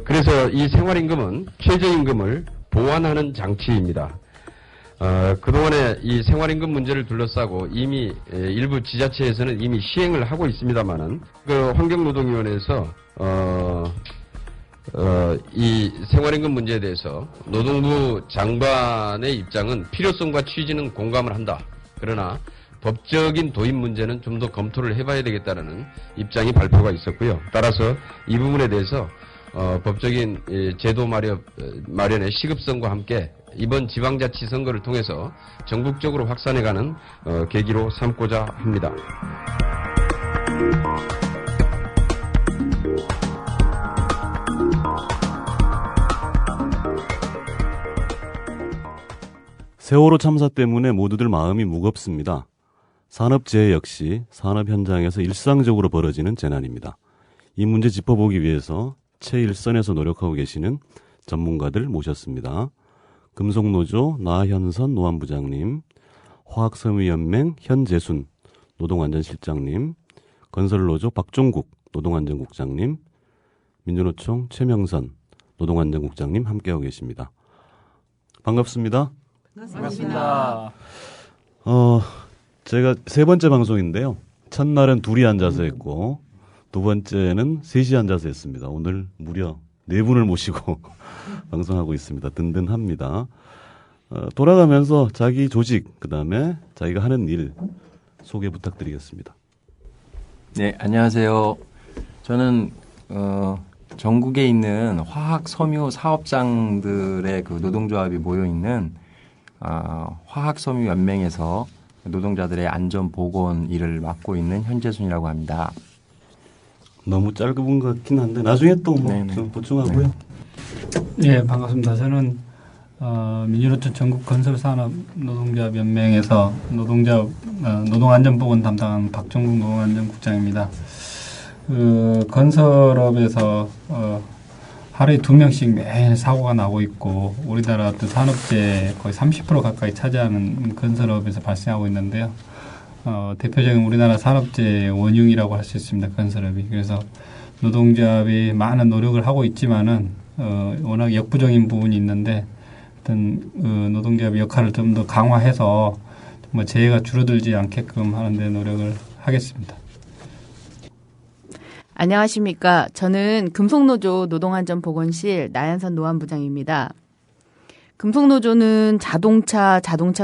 [SPEAKER 16] 그래서 이 생활임금은 최저임금을 보완하는 장치입니다. 그동안에 이 생활임금 문제를 둘러싸고 이미 일부 지자체에서는 이미 시행을 하고 있습니다만은 그 환경노동위원회에서 이 생활임금 문제에 대해서 노동부 장관의 입장은 필요성과 취지는 공감을 한다. 그러나 법적인 도입 문제는 좀 더 검토를 해봐야 되겠다는 입장이 발표가 있었고요. 따라서 이 부분에 대해서 법적인 제도 마련의 시급성과 함께 이번 지방자치 선거를 통해서 전국적으로 확산해가는 계기로 삼고자 합니다.
[SPEAKER 2] 세월호 참사 때문에 모두들 마음이 무겁습니다. 산업재해 역시 산업 현장에서 일상적으로 벌어지는 재난입니다. 이 문제 짚어보기 위해서 최일선에서 노력하고 계시는 전문가들 모셨습니다. 금속노조 나현선 노안부장님, 화학섬유연맹 현재순 노동안전실장님, 건설노조 박종국 노동안전국장님, 민주노총 최명선 노동안전국장님 함께하고 계십니다. 반갑습니다.
[SPEAKER 17] 반갑습니다.
[SPEAKER 2] 제가 세 번째 방송인데요. 첫날은 둘이 앉아서 했고 두 번째는 셋이 앉아서 했습니다. 오늘 무려 네 분을 모시고 방송하고 있습니다. 든든합니다. 돌아가면서 자기 조직, 그 다음에 자기가 하는 일 소개 부탁드리겠습니다.
[SPEAKER 17] 네, 안녕하세요. 저는 전국에 있는 화학 섬유 사업장들의 그 노동조합이 모여 있는 화학 섬유 연맹에서 노동자들의 안전 보건 일을 맡고 있는 현재순이라고 합니다.
[SPEAKER 2] 너무 짧은 것 같긴 한데 나중에 또 좀 보충하고요.
[SPEAKER 18] 네, 반갑습니다. 저는 민주노총 전국 건설산업 노동조합 연맹에서 노동안전보건 담당하는 박종국 노동안전국장입니다. 그 건설업에서 하루에 2명씩 매일 사고가 나고 있고 우리나라 또 산업재해 거의 30% 가까이 차지하는 건설업에서 발생하고 있는데요. 대표적인 우리나라 산업재해 원흉이라고 할 수 있습니다. 건설업이. 그래서 노동조합이 많은 노력을 하고 있지만은 워낙 역부족인 부분이 있는데 어떤 노동조합의 역할을 좀 더 강화해서 정말 재해가 줄어들지 않게끔 하는 데 노력을 하겠습니다.
[SPEAKER 19] 안녕하십니까. 저는 금속노조 노동안전보건실 나현선 노안부장입니다. 금속노조는 자동차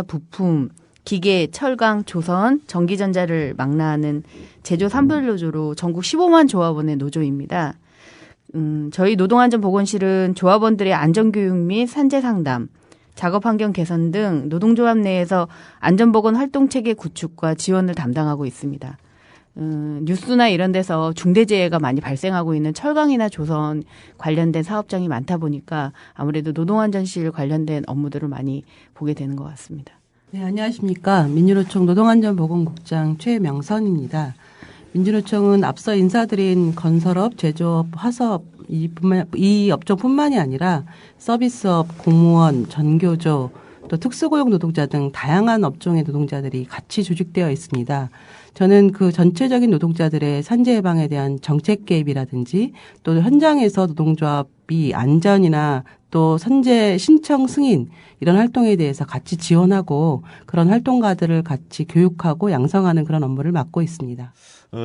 [SPEAKER 19] 부품, 기계, 철강, 조선, 전기전자를 망라하는 제조 산별노조로 전국 15만 조합원의 노조입니다. 저희 노동안전보건실은 조합원들의 안전교육 및 산재상담, 작업환경 개선 등 노동조합 내에서 안전보건 활동체계 구축과 지원을 담당하고 있습니다. 뉴스나 이런 데서 중대재해가 많이 발생하고 있는 철강이나 조선 관련된 사업장이 많다 보니까 아무래도 노동안전실 관련된 업무들을 많이 보게 되는 것 같습니다.
[SPEAKER 20] 네, 안녕하십니까. 민주노총 노동안전보건국장 최명선입니다. 민주노총은 앞서 인사드린 건설업, 제조업, 화사업 이 업종뿐만이 아니라 서비스업, 공무원, 전교조, 또 특수고용 노동자 등 다양한 업종의 노동자들이 같이 조직되어 있습니다. 저는 그 전체적인 노동자들의 산재 예방에 대한 정책 개입이라든지 또 현장에서 노동조합이 안전이나 또 산재 신청 승인 이런 활동에 대해서 같이 지원하고 그런 활동가들을 같이 교육하고 양성하는 그런 업무를 맡고 있습니다.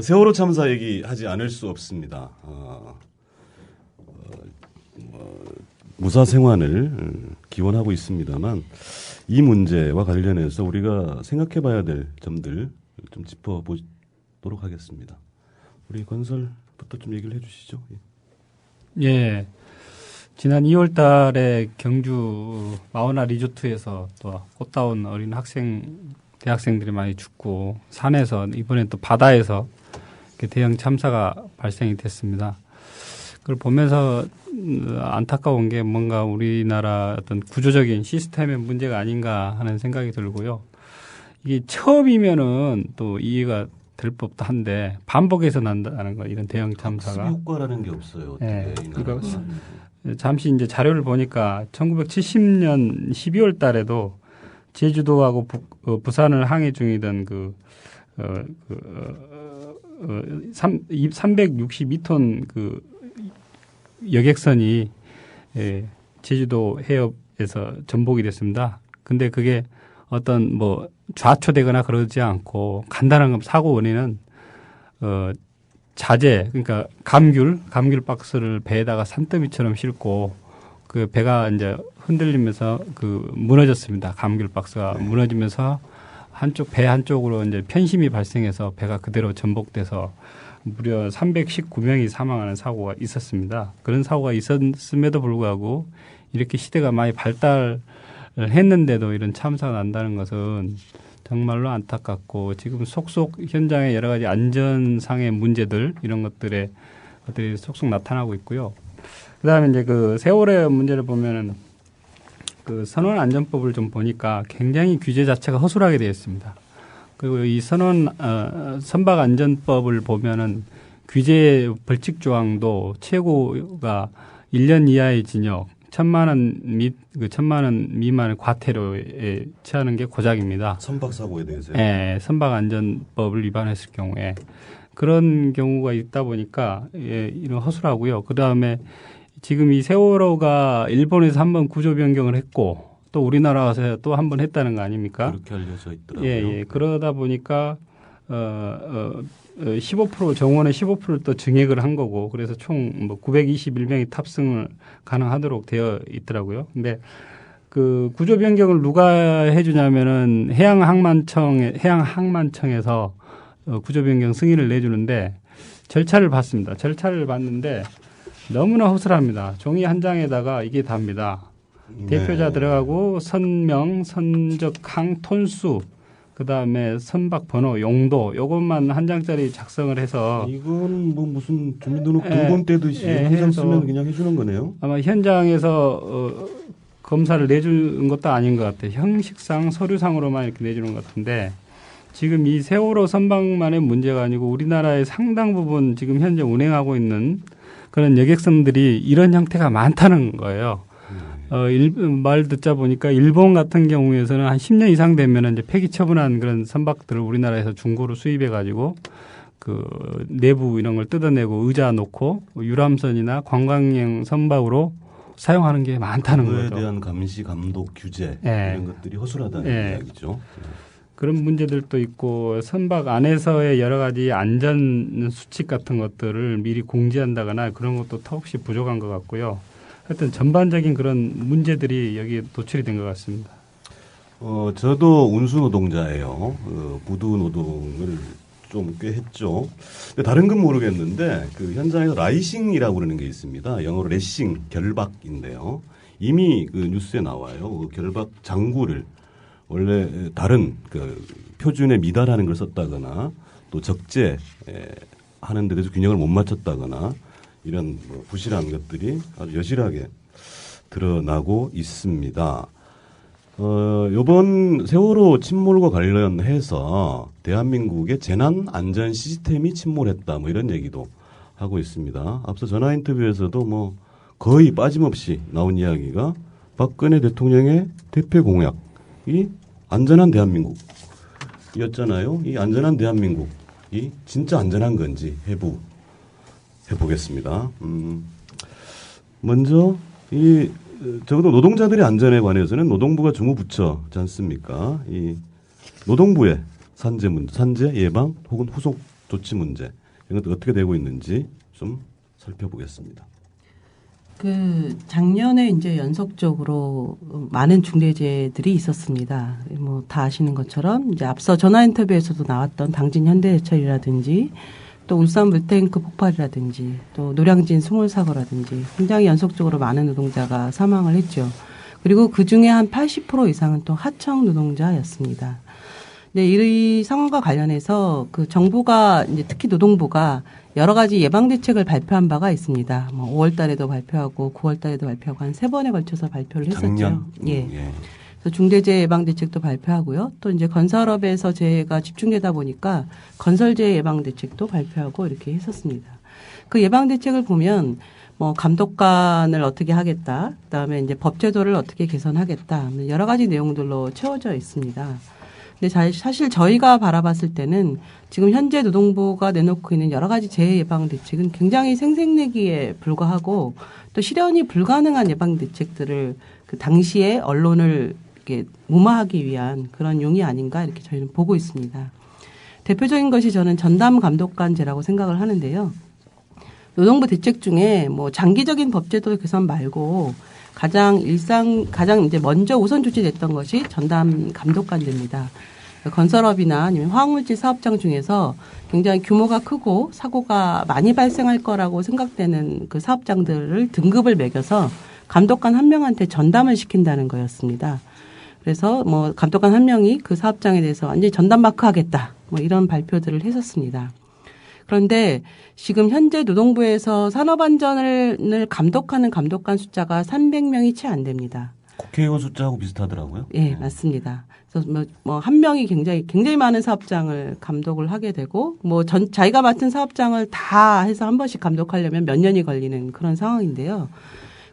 [SPEAKER 2] 세월호 참사 얘기하지 않을 수 없습니다. 무사 생환을 기원하고 있습니다만 이 문제와 관련해서 우리가 생각해 봐야 될 점들 좀 짚어보도록 하겠습니다. 우리 건설부터 좀 얘기를 해 주시죠.
[SPEAKER 18] 예. 지난 2월 달에 경주 마우나 리조트에서 또 꽃다운 어린 대학생들이 많이 죽고 산에서 이번엔 또 바다에서 대형 참사가 발생이 됐습니다. 그걸 보면서 안타까운 게 뭔가 우리나라 어떤 구조적인 시스템의 문제가 아닌가 하는 생각이 들고요. 이게 처음이면은 또 이해가 될 법도 한데 반복해서 난다는 거 이런 대형 참사가.
[SPEAKER 2] 학습 효과라는 게 없어요.
[SPEAKER 18] 네. 그러니까 잠시 이제 자료를 보니까 1970년 12월 달에도 제주도하고 부산을 항해 중이던 362톤 여객선이 제주도 해협에서 전복이 됐습니다. 근데 그게 어떤 좌초되거나 그러지 않고 간단한 사고 원인은 자재 그러니까 감귤 박스를 배에다가 산더미처럼 싣고 그 배가 이제 흔들리면서 무너졌습니다. 감귤 박스가 무너지면서 배 한쪽으로 이제 편심이 발생해서 배가 그대로 전복돼서 무려 319명이 사망하는 사고가 있었습니다. 그런 사고가 있었음에도 불구하고 이렇게 시대가 많이 발달했는데도 이런 참사가 난다는 것은 정말로 안타깝고 지금 속속 현장에 여러 가지 안전상의 문제들 이런 것들이 속속 나타나고 있고요. 그다음에 이제 세월의 문제를 보면은 선원안전법을 좀 보니까 굉장히 규제 자체가 허술하게 되어 있습니다. 그리고 이 선박안전법을 보면은 규제 벌칙 조항도 최고가 1년 이하의 징역, 1,000만 원 미만의 과태료에 처하는 게 고작입니다.
[SPEAKER 2] 선박 사고에 대해서요?
[SPEAKER 18] 네, 선박안전법을 위반했을 경우에 그런 경우가 있다 보니까 이런 허술하고요. 그 다음에 지금 이 세월호가 일본에서 한번 구조 변경을 했고 또 우리나라 와서 또 한 번 했다는 거 아닙니까?
[SPEAKER 2] 그렇게 알려져 있더라고요.
[SPEAKER 18] 예. 그러다 보니까 15% 정원의 15%를 또 증액을 한 거고 그래서 총 921명이 탑승을 가능하도록 되어 있더라고요. 근데 그 구조 변경을 누가 해주냐면은 해양항만청에서 구조 변경 승인을 내주는데 절차를 봤습니다. 절차를 봤는데 너무나 허술합니다. 종이 한 장에다가 이게 답니다. 대표자 들어가고 선명, 선적항, 톤수, 그다음에 선박 번호, 용도 요것만 한 장짜리 작성을 해서
[SPEAKER 2] 이건 무슨 주민등록 떼듯이 한 장 쓰면 그냥 해주는 거네요.
[SPEAKER 18] 아마 현장에서 검사를 내주는 것도 아닌 것 같아요. 형식상 서류상으로만 이렇게 내주는 것 같은데 지금 이 세월호 선박만의 문제가 아니고 우리나라의 상당 부분 지금 현재 운행하고 있는 그런 여객선들이 이런 형태가 많다는 거예요. 말 듣자 보니까 일본 같은 경우에서는 한 10년 이상 되면 이제 폐기 처분한 그런 선박들을 우리나라에서 중고로 수입해가지고 내부 이런 걸 뜯어내고 의자 놓고 유람선이나 관광용 선박으로 사용하는 게 많다는 거죠.
[SPEAKER 2] 그거에 대한 감시, 감독, 규제 이런 것들이 허술하다는 이야기죠.
[SPEAKER 18] 그런 문제들도 있고 선박 안에서의 여러 가지 안전 수칙 같은 것들을 미리 공지한다거나 그런 것도 턱없이 부족한 것 같고요. 하여튼 전반적인 그런 문제들이 여기에 노출이 된 것 같습니다.
[SPEAKER 2] 저도 운수 노동자예요. 부두 노동을 좀 꽤 했죠. 근데 다른 건 모르겠는데 그 현장에서 라이싱이라고 그러는 게 있습니다. 영어로 레싱, 결박인데요. 이미 그 뉴스에 나와요. 그 결박 장구를 원래 다른 그 표준에 미달하는 걸 썼다거나 또 적재 하는 데 대해서 균형을 못 맞췄다거나 이런 뭐 부실한 것들이 아주 여실하게 드러나고 있습니다. 요번 세월호 침몰과 관련해서 대한민국의 재난 안전 시스템이 침몰했다 뭐 이런 얘기도 하고 있습니다. 앞서 전화 인터뷰에서도 뭐 거의 빠짐없이 나온 이야기가 박근혜 대통령의 대표 공약이 안전한 대한민국이었잖아요. 이 안전한 대한민국이 진짜 안전한 건지 해보겠습니다. 먼저 적어도 노동자들의 안전에 관해서는 노동부가 주무부처지 않습니까? 이 노동부의 산재 예방 혹은 후속 조치 문제 이런 것도 어떻게 되고 있는지 좀 살펴보겠습니다.
[SPEAKER 20] 작년에 이제 연속적으로 많은 중대재해들이 있었습니다. 뭐 다 아시는 것처럼 이제 앞서 전화 인터뷰에서도 나왔던 당진 현대제철이라든지 또 울산 물탱크 폭발이라든지 또 노량진 수몰 사고라든지 굉장히 연속적으로 많은 노동자가 사망을 했죠. 그리고 그 중에 한 80% 이상은 또 하청 노동자였습니다. 네, 이 상황과 관련해서 그 정부가 이제 특히 노동부가 여러 가지 예방 대책을 발표한 바가 있습니다. 뭐 5월 달에도 발표하고 9월 달에도 발표하고 한 3번에 걸쳐서 발표를 했었죠.
[SPEAKER 2] 작년?
[SPEAKER 20] 예. 그래서 중대재해 예방 대책도 발표하고요. 또 이제 건설업에서 재해가 집중되다 보니까 건설재해 예방 대책도 발표하고 이렇게 했었습니다. 그 예방 대책을 보면 뭐 감독관을 어떻게 하겠다, 그다음에 이제 법제도를 어떻게 개선하겠다, 여러 가지 내용들로 채워져 있습니다. 근데 사실 저희가 바라봤을 때는 지금 현재 노동부가 내놓고 있는 여러 가지 재해 예방 대책은 굉장히 생색내기에 불과하고 또 실현이 불가능한 예방 대책들을 그 당시에 언론을 이렇게 무마하기 위한 그런 용이 아닌가 이렇게 저희는 보고 있습니다. 대표적인 것이 저는 전담 감독관제라고 생각을 하는데요. 노동부 대책 중에 뭐 장기적인 법제도 개선 말고 가장 이제 먼저 우선 조치됐던 것이 전담 감독관제입니다. 건설업이나 아니면 화학물질 사업장 중에서 굉장히 규모가 크고 사고가 많이 발생할 거라고 생각되는 그 사업장들을 등급을 매겨서 감독관 한 명한테 전담을 시킨다는 거였습니다. 그래서 뭐 감독관 한 명이 그 사업장에 대해서 완전히 전담 마크 하겠다, 뭐 이런 발표들을 했었습니다. 그런데 지금 현재 노동부에서 산업안전을 감독하는 감독관 숫자가 300명이 채 안 됩니다.
[SPEAKER 2] 국회의원 숫자하고 비슷하더라고요.
[SPEAKER 20] 네, 맞습니다. 그래서 뭐 한 명이 굉장히 많은 사업장을 감독을 하게 되고 자기가 맡은 사업장을 다 해서 한 번씩 감독하려면 몇 년이 걸리는 그런 상황인데요.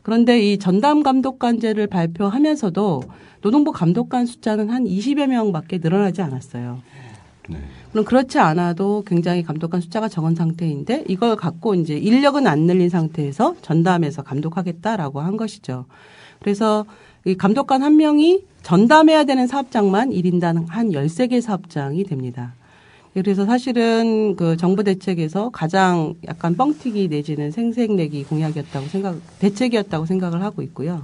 [SPEAKER 20] 그런데 이 전담 감독관제를 발표하면서도 노동부 감독관 숫자는 한 20여 명밖에 늘어나지 않았어요.
[SPEAKER 2] 네.
[SPEAKER 20] 그럼 그렇지 않아도 굉장히 감독관 숫자가 적은 상태인데 이걸 갖고 이제 인력은 안 늘린 상태에서 전담해서 감독하겠다라고 한 것이죠. 그래서 이 감독관 한 명이 전담해야 되는 사업장만 1인당 한 13개 사업장이 됩니다. 그래서 사실은 그 정부 대책에서 가장 약간 뻥튀기 내지는 생색내기 대책이었다고 생각을 하고 있고요.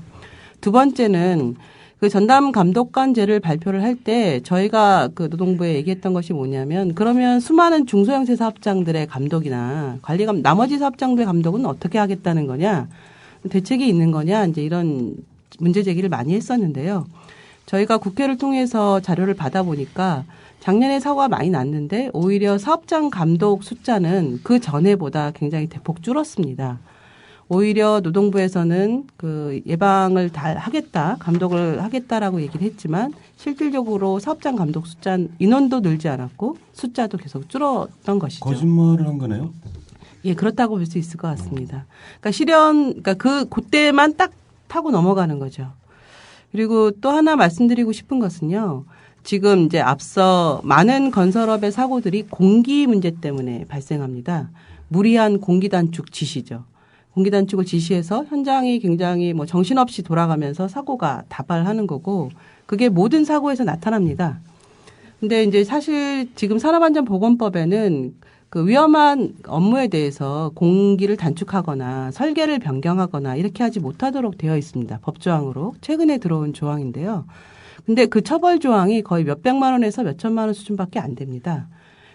[SPEAKER 20] 두 번째는 그 전담 감독관제를 발표를 할 때 저희가 그 노동부에 얘기했던 것이 뭐냐면 그러면 수많은 중소형체 사업장들의 감독이나 나머지 사업장들의 감독은 어떻게 하겠다는 거냐, 대책이 있는 거냐, 이제 이런 문제 제기를 많이 했었는데요. 저희가 국회를 통해서 자료를 받아보니까 작년에 사고가 많이 났는데 오히려 사업장 감독 숫자는 그 전에보다 굉장히 대폭 줄었습니다. 오히려 노동부에서는 그 예방을 다 하겠다, 감독을 하겠다라고 얘기를 했지만 실질적으로 사업장 감독 숫자 인원도 늘지 않았고 숫자도 계속 줄었던 것이죠.
[SPEAKER 2] 거짓말을 한 거네요?
[SPEAKER 20] 예, 그렇다고 볼 수 있을 것 같습니다. 그러니까 그때만 딱 타고 넘어가는 거죠. 그리고 또 하나 말씀드리고 싶은 것은요. 지금 이제 앞서 많은 건설업의 사고들이 공기 문제 때문에 발생합니다. 무리한 공기 단축 지시죠. 공기 단축을 지시해서 현장이 굉장히 뭐 정신없이 돌아가면서 사고가 다발하는 거고 그게 모든 사고에서 나타납니다. 근데 이제 사실 지금 산업안전보건법에는 그 위험한 업무에 대해서 공기를 단축하거나 설계를 변경하거나 이렇게 하지 못하도록 되어 있습니다. 법조항으로 최근에 들어온 조항인데요. 근데 그 처벌 조항이 거의 몇백만 원에서 몇천만 원 수준밖에 안 됩니다.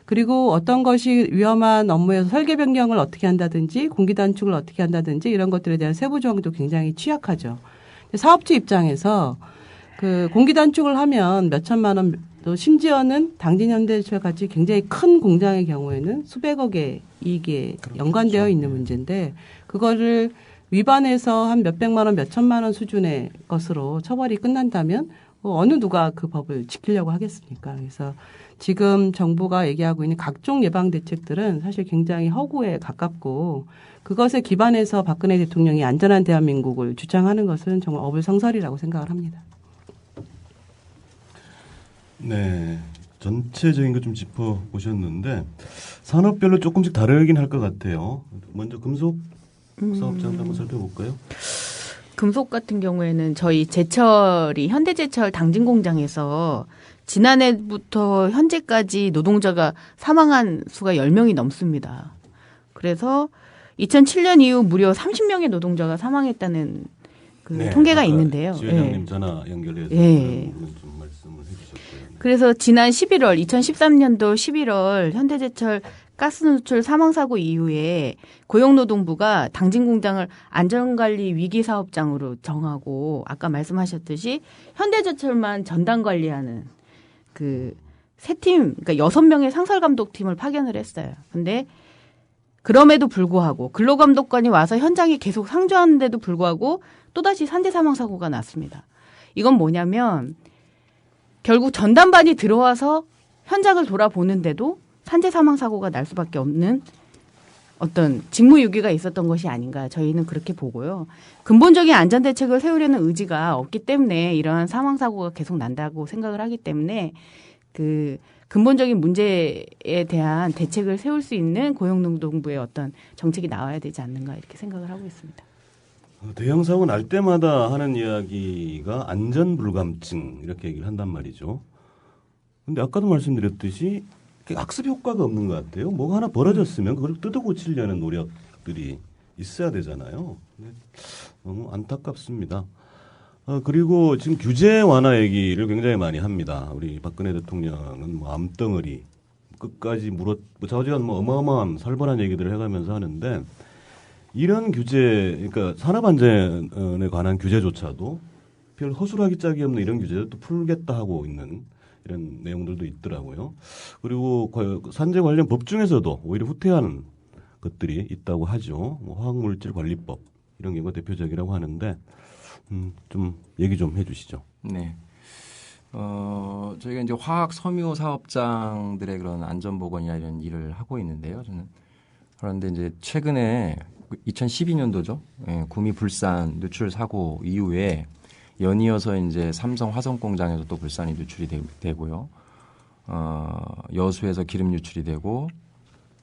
[SPEAKER 20] 그리고 어떤 것이 위험한 업무에서 설계 변경을 어떻게 한다든지 공기 단축을 어떻게 한다든지 이런 것들에 대한 세부 조항도 굉장히 취약하죠. 사업주 입장에서 그 공기 단축을 하면 몇천만 원, 또 심지어는 당진현대제철 같이 굉장히 큰 공장의 경우에는 수백억의 이익에 연관되어 있는 문제인데 그거를 위반해서 한 몇백만 원, 몇천만 원 수준의 것으로 처벌이 끝난다면 어느 누가 그 법을 지키려고 하겠습니까? 그래서 지금 정부가 얘기하고 있는 각종 예방 대책들은 사실 굉장히 허구에 가깝고 그것에 기반해서 박근혜 대통령이 안전한 대한민국을 주장하는 것은 정말 어불성설이라고 생각을 합니다.
[SPEAKER 2] 네. 전체적인 거 좀 짚어보셨는데 산업별로 조금씩 다르긴 할 것 같아요. 먼저 금속 사업장도 한번 살펴볼까요?
[SPEAKER 19] 금속 같은 경우에는 저희 제철이 현대제철 당진 공장에서 지난해부터 현재까지 노동자가 사망한 수가 10명이 넘습니다. 그래서 2007년 이후 무려 30명의 노동자가 사망했다는 그
[SPEAKER 2] 네,
[SPEAKER 19] 통계가 있는데요.
[SPEAKER 2] 지회장님 전화 연결해서 좀 말씀을 해주셨고요.
[SPEAKER 19] 그래서 지난 11월 2013년도 11월 현대제철 가스 누출 사망사고 이후에 고용노동부가 당진 공장을 안전관리 위기사업장으로 정하고 아까 말씀하셨듯이 현대제철만 전담 관리하는 그 세 팀, 그러니까 6명의 상설감독팀을 파견을 했어요. 근데 그럼에도 불구하고 근로감독관이 와서 현장에 계속 상주하는데도 불구하고 또다시 산재 사망사고가 났습니다. 이건 뭐냐면 결국 전담반이 들어와서 현장을 돌아보는데도 산재 사망사고가 날 수밖에 없는 어떤 직무유기가 있었던 것이 아닌가 저희는 그렇게 보고요. 근본적인 안전대책을 세우려는 의지가 없기 때문에 이러한 사망사고가 계속 난다고 생각을 하기 때문에 그 근본적인 문제에 대한 대책을 세울 수 있는 고용노동부의 어떤 정책이 나와야 되지 않는가 이렇게 생각을 하고 있습니다.
[SPEAKER 2] 대형 사고 날 때마다 하는 이야기가 안전불감증 이렇게 얘기를 한단 말이죠. 근데 아까도 말씀드렸듯이 학습 효과가 없는 것 같아요. 뭐가 하나 벌어졌으면 그걸 뜯어 고치려는 노력들이 있어야 되잖아요. 너무 안타깝습니다. 그리고 지금 규제 완화 얘기를 굉장히 많이 합니다. 우리 박근혜 대통령은 뭐 암덩어리 끝까지 좌우지간 뭐 어마어마한 살벌한 얘기들을 해가면서 하는데 이런 규제, 그러니까 산업안전에 관한 규제조차도 별 허술하기 짝이 없는 이런 규제를 또 풀겠다 하고 있는 이런 내용들도 있더라고요. 그리고 산재 관련 법 중에서도 오히려 후퇴하는 것들이 있다고 하죠. 뭐 화학물질관리법 이런 경우가 대표적이라고 하는데 좀 얘기 좀 해주시죠.
[SPEAKER 17] 네. 저희가 이제 화학 섬유 사업장들의 그런 안전보건이나 이런 일을 하고 있는데요. 저는 그런데 이제 최근에 2012년도죠. 예, 구미 불산 누출 사고 이후에 연이어서 이제 삼성 화성 공장에서 또 불산이 누출이 되고요. 여수에서 기름 유출이 되고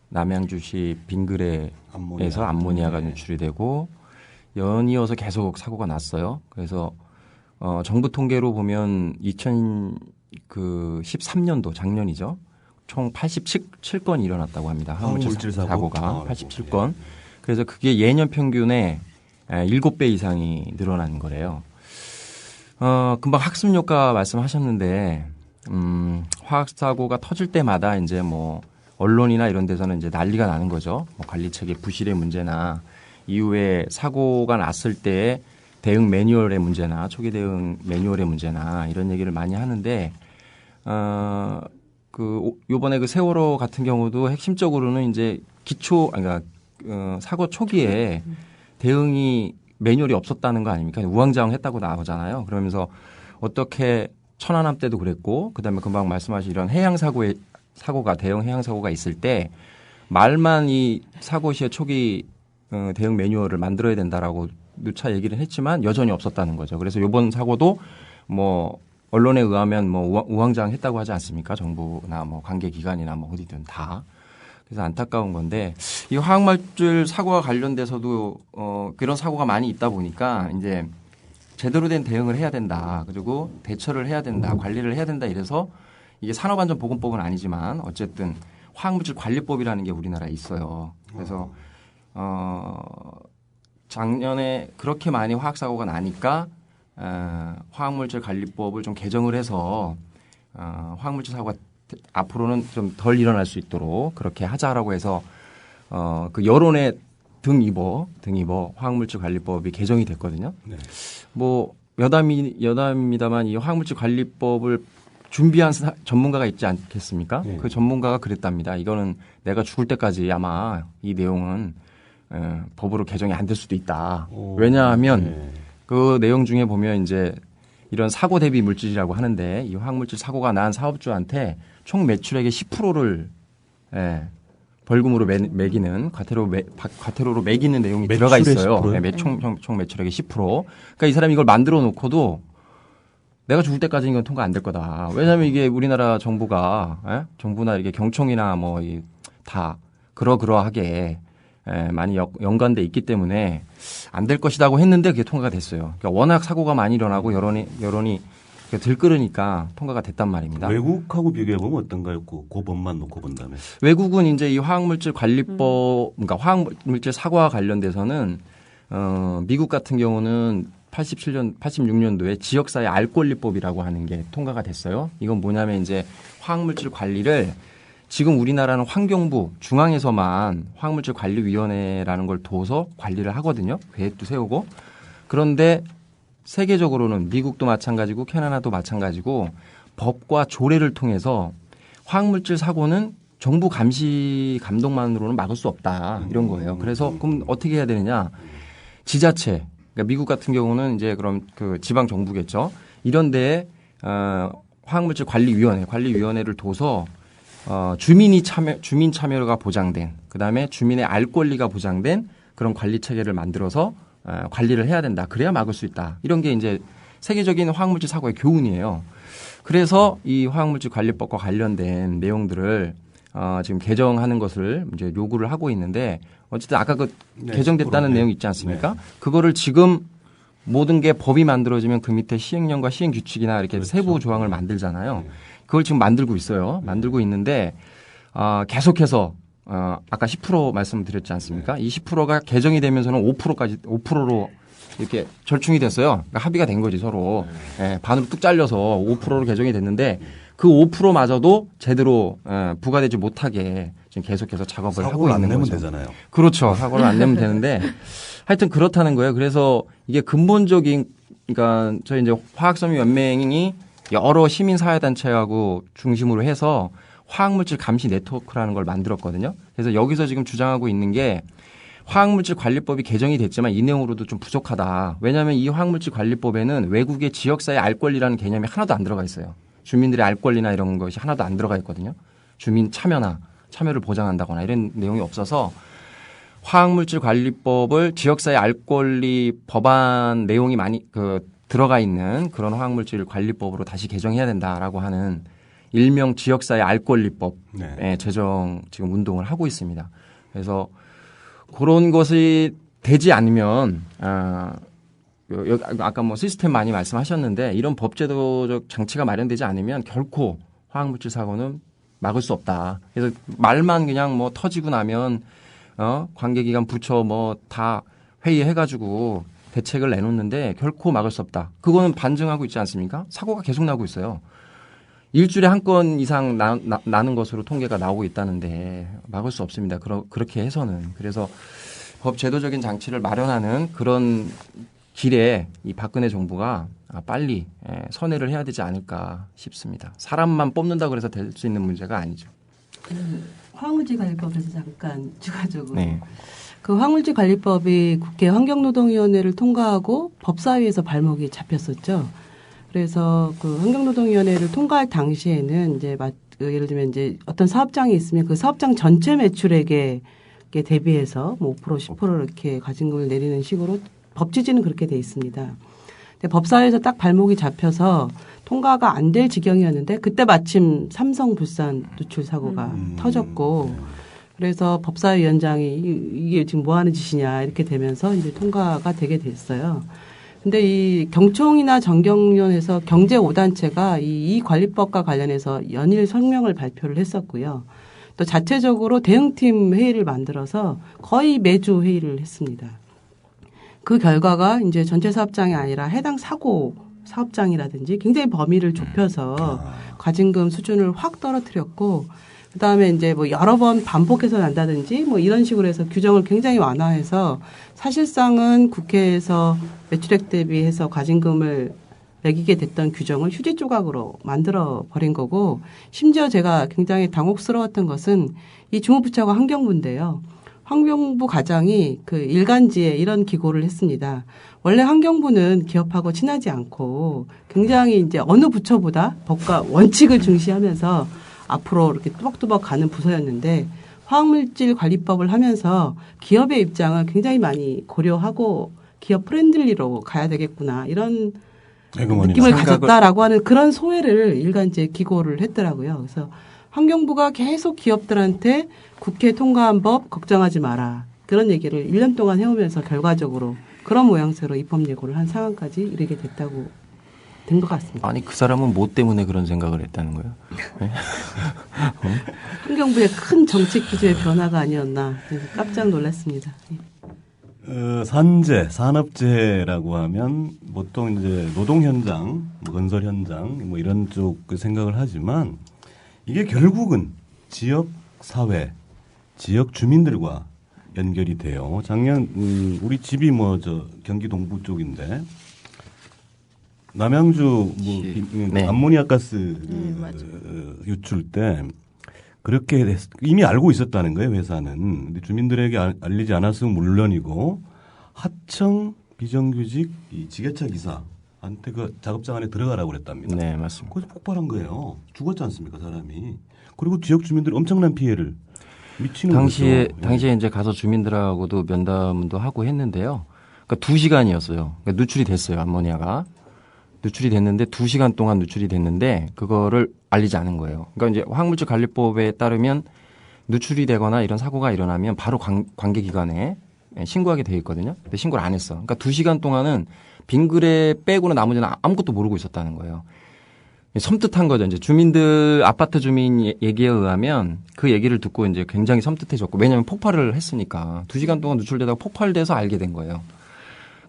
[SPEAKER 17] 남양주시 빙그레에서 암모니아가 누출이 되고 연이어서 계속 사고가 났어요. 그래서 정부 통계로 보면 2013년도 작년이죠. 총 87건이 일어났다고 합니다. 화학물질 사고가 87건. 그래서 그게 예년 평균의 7배 이상이 늘어난 거래요. 금방 학습 효과 말씀하셨는데, 화학사고가 터질 때마다 이제 뭐, 언론이나 이런 데서는 이제 난리가 나는 거죠. 뭐 관리체계 부실의 문제나, 이후에 사고가 났을 때 대응 매뉴얼의 문제나, 초기 대응 매뉴얼의 문제나, 이런 얘기를 많이 하는데, 요번에 그 세월호 같은 경우도 핵심적으로는 이제 그러니까, 사고 초기에 대응이 매뉴얼이 없었다는 거 아닙니까? 우왕좌왕했다고 나오잖아요. 그러면서 어떻게 천안함 때도 그랬고 그다음에 금방 말씀하신 이런 해양 사고가 대형 해양 사고가 있을 때 말만 이 사고 시에 초기 대응 매뉴얼을 만들어야 된다라고 누차 얘기를 했지만 여전히 없었다는 거죠. 그래서 이번 사고도 뭐 언론에 의하면 뭐 우왕좌왕했다고 하지 않습니까? 정부나 뭐 관계 기관이나 뭐 어디든 다. 그래서 안타까운 건데 이 화학물질 사고와 관련돼서도 그런 사고가 많이 있다 보니까 이제 제대로 된 대응을 해야 된다. 그리고 대처를 해야 된다. 관리를 해야 된다. 이래서 이게 산업안전보건법은 아니지만 어쨌든 화학물질 관리법이라는 게 우리나라에 있어요. 그래서 작년에 그렇게 많이 화학사고가 나니까 화학물질 관리법을 좀 개정을 해서 화학물질 사고가 앞으로는 좀 덜 일어날 수 있도록 그렇게 하자라고 해서 그 여론에 등 입어 화학물질 관리법이 개정이 됐거든요.
[SPEAKER 2] 네.
[SPEAKER 17] 뭐 여담입니다만 이 화학물질 관리법을 준비한 전문가가 있지 않겠습니까?
[SPEAKER 2] 네.
[SPEAKER 17] 그 전문가가 그랬답니다. 이거는 내가 죽을 때까지 아마 이 내용은 법으로 개정이 안 될 수도 있다. 왜냐하면 그 내용 중에 보면 이제 이런 사고 대비 물질이라고 하는데 이 화학물질 사고가 난 사업주한테 총 매출액의 10%를 벌금으로 매기는 과태료로 매기는 내용이 들어가 있어요. 총 매출액의 10%. 그러니까 이 사람이 이걸 만들어 놓고도 내가 죽을 때까지 이건 통과 안 될 거다. 왜냐하면 이게 우리나라 정부가 정부나 이게 경총이나 뭐 다 그러하게 많이 연관돼 있기 때문에 안 될 것이라고 했는데 그게 통과가 됐어요. 그러니까 워낙 사고가 많이 일어나고 여론이 들끓으니까 통과가 됐단 말입니다.
[SPEAKER 2] 외국하고 비교해 보면 어떤가요? 그 법만 놓고 본다면.
[SPEAKER 17] 외국은 이제 이 화학물질 관리법, 그러니까 화학물질 사고와 관련돼서는 미국 같은 경우는 86년도에 지역사회 알 권리법이라고 하는 게 통과가 됐어요. 이건 뭐냐면 이제 화학물질 관리를 지금 우리나라는 환경부 중앙에서만 화학물질 관리위원회라는 걸 둬서 관리를 하거든요. 계획도 세우고. 그런데 세계적으로는 미국도 마찬가지고 캐나다도 마찬가지고 법과 조례를 통해서 화학물질 사고는 정부 감시 감독만으로는 막을 수 없다. 이런 거예요. 그래서 그럼 어떻게 해야 되느냐. 지자체, 그러니까 미국 같은 경우는 이제 그럼 그 지방 정부겠죠. 이런 데에 화학물질 관리위원회를 둬서 주민 참여가 보장된, 그다음에 주민의 알 권리가 보장된 그런 관리 체계를 만들어서 관리를 해야 된다. 그래야 막을 수 있다. 이런 게 이제 세계적인 화학물질 사고의 교훈이에요. 그래서 이 화학물질 관리법과 관련된 내용들을 지금 개정하는 것을 이제 요구를 하고 있는데 어쨌든 아까 그 개정됐다는 내용 있지 않습니까? 그거를 지금 모든 게 법이 만들어지면 그 밑에 시행령과 시행규칙이나 이렇게 세부 조항을 만들잖아요. 그걸 지금 만들고 있어요. 만들고 있는데 계속해서 아까 10% 말씀드렸지 않습니까? 이 10%가 개정이 되면서는 5%로 이렇게 절충이 됐어요. 그러니까 합의가 된 거지 서로. 반으로 뚝 잘려서 5%로 개정이 됐는데 그 5%마저도 제대로 부과되지 못하게 지금 계속해서 작업을 하고 있는 거죠. 사고를 안 내면
[SPEAKER 2] 되잖아요.
[SPEAKER 17] 그렇죠. 사고를 안 내면 되는데 하여튼 그렇다는 거예요. 그래서 이게 근본적인 그러니까 저희 이제 화학섬유연맹이 여러 시민사회단체하고 중심으로 해서 화학물질 감시 네트워크라는 걸 만들었거든요. 그래서 여기서 지금 주장하고 있는 게 화학물질 관리법이 개정이 됐지만 이 내용으로도 좀 부족하다. 왜냐하면 이 화학물질 관리법에는 외국의 지역사회 알 권리라는 개념이 하나도 안 들어가 있어요. 주민들의 알 권리나 이런 것이 하나도 안 들어가 있거든요. 주민 참여를 보장한다거나 이런 내용이 없어서 화학물질 관리법을 지역사회 알 권리 법안 내용이 많이 들어가 있는 그런 화학물질 관리법으로 다시 개정해야 된다라고 하는 일명 지역사회 알 권리법 제정 지금 운동을 하고 있습니다. 그래서 그런 것이 되지 않으면 아까 뭐 시스템 많이 말씀하셨는데 이런 법제도적 장치가 마련되지 않으면 결코 화학물질 사고는 막을 수 없다. 그래서 말만 그냥 뭐 터지고 나면 관계기관 부처 뭐 다 회의해가지고 대책을 내놓는데 결코 막을 수 없다. 그거는 반증하고 있지 않습니까? 사고가 계속 나고 있어요. 일주일에 한 건 이상 나는 것으로 통계가 나오고 있다는데 막을 수 없습니다. 그렇게 해서는. 그래서 법 제도적인 장치를 마련하는 그런 길에 이 박근혜 정부가 빨리 선회를 해야 되지 않을까 싶습니다. 사람만 뽑는다고 그래서 될 수 있는 문제가 아니죠.
[SPEAKER 20] 화학물질 관리법에서 잠깐 추가적으로. 그 화학물질 관리법이 국회 환경노동위원회를 통과하고 법사위에서 발목이 잡혔었죠. 그래서 그 환경노동위원회를 통과할 당시에는 이제 예를 들면 이제 어떤 사업장이 있으면 그 사업장 전체 매출액에 대비해서 뭐 5% 10% 이렇게 과징금을 내리는 식으로 법 취지는 그렇게 돼 있습니다. 근데 법사위에서 딱 발목이 잡혀서 통과가 안 될 지경이었는데 그때 마침 삼성물산 누출 사고가 터졌고 그래서 법사위원장이 이게 지금 뭐 하는 짓이냐 이렇게 되면서 이제 통과가 되게 됐어요. 근데 이 경총이나 정경련에서 경제 5단체가 이 관리법과 관련해서 연일 성명을 발표를 했었고요. 또 자체적으로 대응팀 회의를 만들어서 거의 매주 회의를 했습니다. 그 결과가 이제 전체 사업장이 아니라 해당 사고 사업장이라든지 굉장히 범위를 좁혀서 과징금 수준을 확 떨어뜨렸고 그다음에 이제 뭐 여러 번 반복해서 난다든지 뭐 이런 식으로 해서 규정을 굉장히 완화해서 사실상은 국회에서 매출액 대비해서 과징금을 매기게 됐던 규정을 휴지 조각으로 만들어 버린 거고 심지어 제가 굉장히 당혹스러웠던 것은 이 주무부처가 환경부인데요. 환경부 과장이 그 일간지에 이런 기고를 했습니다. 원래 환경부는 기업하고 친하지 않고 굉장히 이제 어느 부처보다 법과 원칙을 중시하면서 앞으로 이렇게 뚜벅뚜벅 가는 부서였는데 화학물질관리법을 하면서 기업의 입장을 굉장히 많이 고려하고 기업 프렌들리로 가야 되겠구나 이런 느낌을 가졌다라고 하는 그런 소회를 일간지에 기고를 했더라고요. 그래서 환경부가 계속 기업들한테 국회 통과한 법 걱정하지 마라. 그런 얘기를 1년 동안 해오면서 결과적으로 그런 모양새로 입법 예고를 한 상황까지 이르게 됐다고 된 것 같습니다.
[SPEAKER 17] 아니 그 사람은 뭐 때문에 그런 생각을 했다는 거예요? 네?
[SPEAKER 20] 환경부의 큰 정책 기조의 변화가 아니었나 깜짝 놀랐습니다.
[SPEAKER 2] 산재, 산업재해라고 하면 보통 이제 노동 현장, 건설 현장 뭐 이런 쪽 생각을 하지만 이게 결국은 지역 사회, 지역 주민들과 연결이 돼요. 작년 우리 집이 뭐 저 경기 동부 쪽인데 남양주 뭐 암모니아 가스 유출 때 그렇게 이미 알고 있었다는 거예요, 회사는. 근데 주민들에게 알리지 않았으면 물론이고 하청 비정규직 이 지게차 기사한테 그 작업장 안에 들어가라고 그랬답니다.
[SPEAKER 17] 네, 맞습니다.
[SPEAKER 2] 그래서 폭발한 거예요. 죽었지 않습니까, 사람이. 그리고 지역 주민들이 엄청난 피해를 미치는
[SPEAKER 17] 당시에
[SPEAKER 2] 거죠.
[SPEAKER 17] 당시에 이제 가서 주민들하고도 면담도 하고 했는데요. 그러니까 2시간이었어요. 그러니까 누출이 됐어요, 암모니아가. 누출이 됐는데 2시간 동안 누출이 됐는데 그거를 알리지 않은 거예요. 그러니까 이제 화학물질관리법에 따르면 누출이 되거나 이런 사고가 일어나면 바로 관계기관에 신고하게 돼 있거든요. 근데 신고를 안 했어. 그러니까 2시간 동안은 빙그레 빼고는 나머지는 아무것도 모르고 있었다는 거예요. 섬뜩한 거죠. 이제 주민들, 아파트 주민 얘기에 의하면 그 얘기를 듣고 이제 굉장히 섬뜩해졌고 왜냐하면 폭발을 했으니까 2시간 동안 누출되다가 폭발돼서 알게 된 거예요.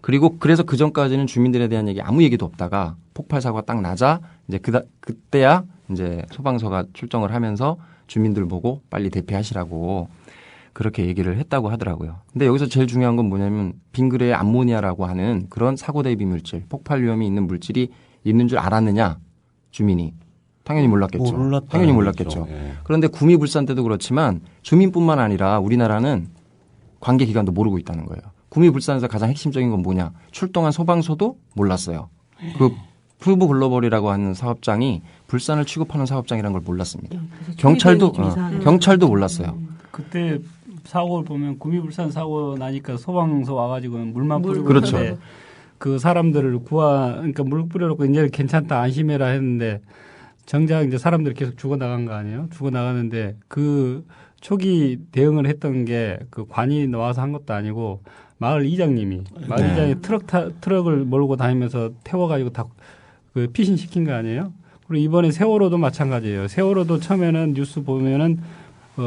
[SPEAKER 17] 그리고 그래서 그 전까지는 주민들에 대한 얘기 아무 얘기도 없다가 폭발 사고가 딱 나자 이제 그때야 이제 소방서가 출정을 하면서 주민들 보고 빨리 대피하시라고 그렇게 얘기를 했다고 하더라고요. 근데 여기서 제일 중요한 건 뭐냐면 빙그레의 암모니아라고 하는 그런 사고 대비 물질, 폭발 위험이 있는 물질이 있는 줄 알았느냐 주민이 당연히 몰랐겠죠. 당연히 몰랐겠죠.
[SPEAKER 2] 예.
[SPEAKER 17] 그런데 구미불산 때도 그렇지만 주민뿐만 아니라 우리나라는 관계기관도 모르고 있다는 거예요. 구미불산에서 가장 핵심적인 건 뭐냐. 출동한 소방서도 몰랐어요. 그 풀브 글로벌이라고 하는 사업장이 불산을 취급하는 사업장이라는 걸 몰랐습니다. 경찰도 몰랐어요.
[SPEAKER 18] 그때 사고를 보면 구미불산 사고 나니까 소방서 와가지고 물만 뿌리고
[SPEAKER 17] 그렇죠.
[SPEAKER 18] 있는데 그 사람들을 그러니까 물 뿌려놓고 이제 괜찮다 안심해라 했는데 정작 이제 사람들이 계속 죽어나간 거 아니에요? 죽어나가는데 그 초기 대응을 했던 게 그 관이 나와서 한 것도 아니고 마을 이장님이 트럭을 몰고 다니면서 태워가지고 다 그 피신시킨 거 아니에요? 그리고 이번에 세월호도 마찬가지예요. 세월호도 처음에는 뉴스 보면은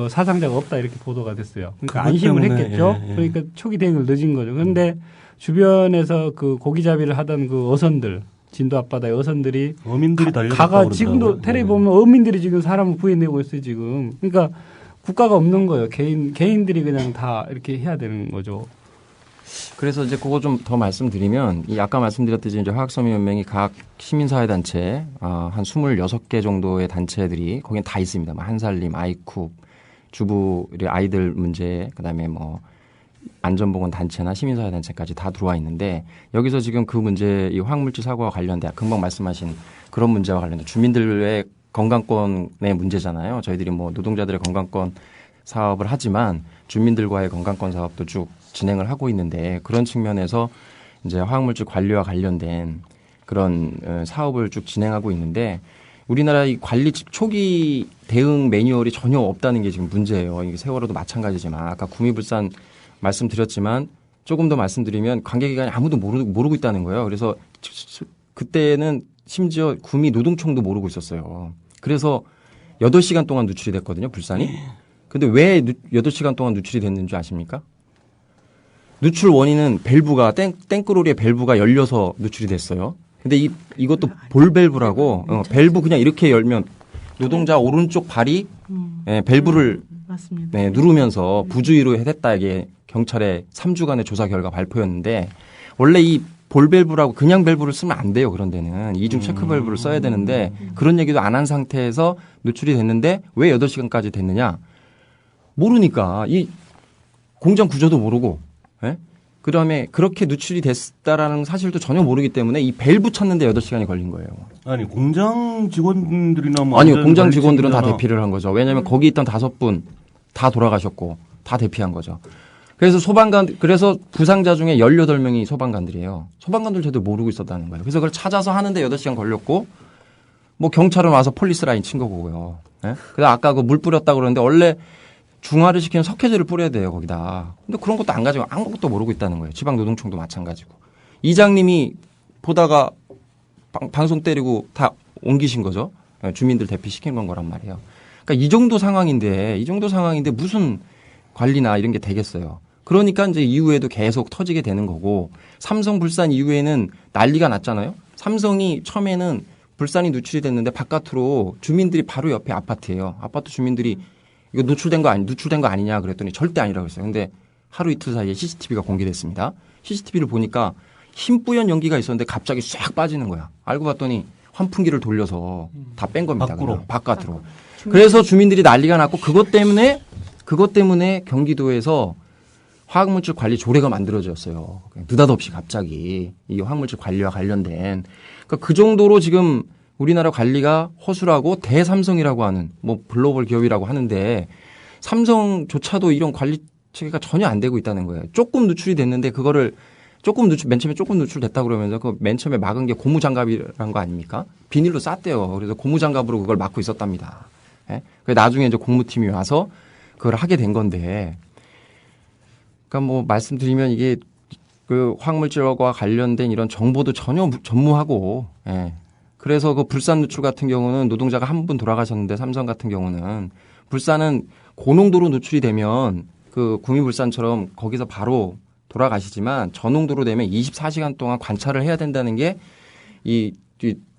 [SPEAKER 18] 사상자가 없다 이렇게 보도가 됐어요. 그러니까 안심을 했겠죠. 예. 그러니까 초기 대응을 늦은 거죠. 그런데 주변에서 그 고기잡이를 하던 그 어선들 진도 앞바다의 어선들이
[SPEAKER 2] 어민들이 달려갔다고
[SPEAKER 18] 지금도 텔레비 보면 어민들이 지금 사람을 구해내고 있어요 지금. 그러니까 국가가 없는 거예요. 개인들이 그냥 다 이렇게 해야 되는 거죠.
[SPEAKER 17] 그래서 이제 그거 좀 더 말씀드리면 이 아까 말씀드렸듯이 이제 화학섬유연맹이 각 시민사회단체 한 26개 정도의 단체들이 거긴 다 있습니다. 뭐 한살림, 아이쿱, 주부의 아이들 문제, 그다음에 뭐 안전보건 단체나 시민사회 단체까지 다 들어와 있는데 여기서 지금 그 문제 이 화학물질 사고와 관련돼 금방 말씀하신 그런 문제와 관련돼 주민들의 건강권의 문제잖아요. 저희들이 뭐 노동자들의 건강권 사업을 하지만 주민들과의 건강권 사업도 쭉 진행을 하고 있는데 그런 측면에서 이제 화학물질 관리와 관련된 그런 사업을 쭉 진행하고 있는데 우리나라 이 관리 초기 대응 매뉴얼이 전혀 없다는 게 지금 문제예요. 이게 세월호도 마찬가지지만 아까 구미불산 말씀드렸지만 조금 더 말씀드리면 관계기관이 아무도 모르고 있다는 거예요. 그래서 그때는 심지어 구미 노동청도 모르고 있었어요. 그래서 8시간 동안 누출이 됐거든요. 불산이. 근데 왜 8시간 동안 누출이 됐는지 아십니까? 누출 원인은 밸브가 땡크로리의 밸브가 열려서 누출이 됐어요. 근데 이것도 볼 밸브라고 밸브 그냥 이렇게 열면 노동자 오른쪽 발이 밸브를 누르면서 부주의로 했다. 이게 경찰의 3주간의 조사 결과 발표였는데 원래 이 볼 밸브라고 그냥 밸브를 쓰면 안 돼요. 그런 데는 이중 체크 밸브를 써야 되는데 그런 얘기도 안 한 상태에서 누출이 됐는데 왜 8시간까지 됐느냐? 모르니까 이 공장 구조도 모르고 그다음에 그렇게 누출이 됐다라는 사실도 전혀 모르기 때문에 이 밸브 찾는데 8시간이 걸린 거예요.
[SPEAKER 2] 아니 공장 직원들이나 뭐
[SPEAKER 17] 아니요. 공장 직원들은 다 대피를 한 거죠. 왜냐하면 거기 있던 5분 다 돌아가셨고 다 대피한 거죠. 그래서 부상자 중에 18명이 소방관들이에요. 소방관들 저도 모르고 있었다는 거예요. 그래서 그걸 찾아서 하는데 8시간 걸렸고 뭐 경찰은 와서 폴리스 라인 친 거고요. 그래서 아까 그 물 뿌렸다고 그러는데 원래 중화를 시키는 석회제를 뿌려야 돼요, 거기다. 근데 그런 것도 안 가지고 아무것도 모르고 있다는 거예요. 지방노동청도 마찬가지고. 이장님이 보다가 방송 때리고 다 옮기신 거죠. 주민들 대피시킨 건 거란 말이에요. 그러니까 이 정도 상황인데 무슨 관리나 이런 게 되겠어요. 그러니까 이제 이후에도 계속 터지게 되는 거고 삼성 불산 이후에는 난리가 났잖아요. 삼성이 처음에는 불산이 누출이 됐는데 바깥으로 주민들이 바로 옆에 아파트예요. 아파트 주민들이 이거 누출된 거 아니냐 그랬더니 절대 아니라고 했어요. 근데 하루 이틀 사이에 CCTV가 공개됐습니다. CCTV를 보니까 흰 뿌연 연기가 있었는데 갑자기 싹 빠지는 거야. 알고 봤더니 환풍기를 돌려서 다 뺀 겁니다. 바깥으로. 그래서 주민들이 난리가 났고 그것 때문에 경기도에서 화학물질 관리 조례가 만들어졌어요. 느닷없이 갑자기 이 화학물질 관리와 관련된 그러니까 그 정도로 지금 우리나라 관리가 허술하고 대삼성이라고 하는 뭐 글로벌 기업이라고 하는데 삼성조차도 이런 관리 체계가 전혀 안 되고 있다는 거예요. 조금 누출이 됐는데 그거를 맨 처음에 조금 누출됐다 그러면서 그 맨 처음에 막은 게 고무장갑이란 거 아닙니까? 비닐로 쌌대요. 그래서 고무장갑으로 그걸 막고 있었답니다. 그래서 나중에 이제 공무팀이 와서 그걸 하게 된 건데 그러니까 뭐 말씀드리면 이게 그 화학물질과 관련된 이런 정보도 전혀 전무하고 그래서 그 불산 누출 같은 경우는 노동자가 한 분 돌아가셨는데 삼성 같은 경우는 불산은 고농도로 누출이 되면 그 구미불산처럼 거기서 바로 돌아가시지만 저농도로 되면 24시간 동안 관찰을 해야 된다는 게 이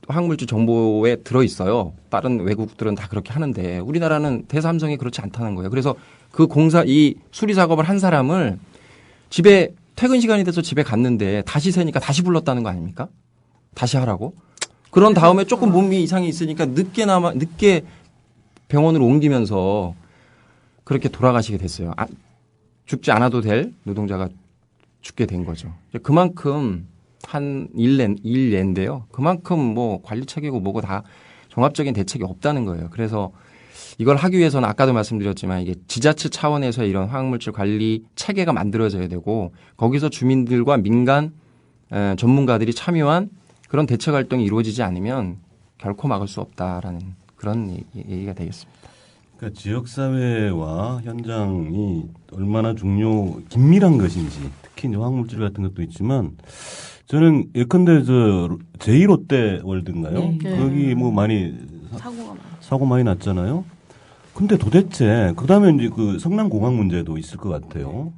[SPEAKER 17] 화학물질 정보에 들어 있어요. 다른 외국들은 다 그렇게 하는데 우리나라는 대삼성이 그렇지 않다는 거예요. 그래서 이 수리 작업을 한 사람을 집에 퇴근 시간이 돼서 집에 갔는데 다시 새니까 다시 불렀다는 거 아닙니까? 다시 하라고? 그런 다음에 조금 몸이 이상이 있으니까 늦게 병원으로 옮기면서 그렇게 돌아가시게 됐어요. 죽지 않아도 될 노동자가 죽게 된 거죠. 그만큼 한 일례인데요. 그만큼 뭐 관리 체계고 뭐고 다 종합적인 대책이 없다는 거예요. 그래서 이걸 하기 위해서는 아까도 말씀드렸지만 이게 지자체 차원에서 이런 화학물질 관리 체계가 만들어져야 되고 거기서 주민들과 민간 전문가들이 참여한 그런 대책 활동이 이루어지지 않으면 결코 막을 수 없다라는 그런 얘기가 되겠습니다.
[SPEAKER 2] 그러니까 지역사회와 현장이 얼마나 긴밀한 것인지 특히 이제 화학물질 같은 것도 있지만 저는 예컨대 제1롯데월드인가요? 거기 뭐 많이 사고 많이 났잖아요. 근데 도대체 그다음에 이제 그 성남공항 문제도 있을 것 같아요.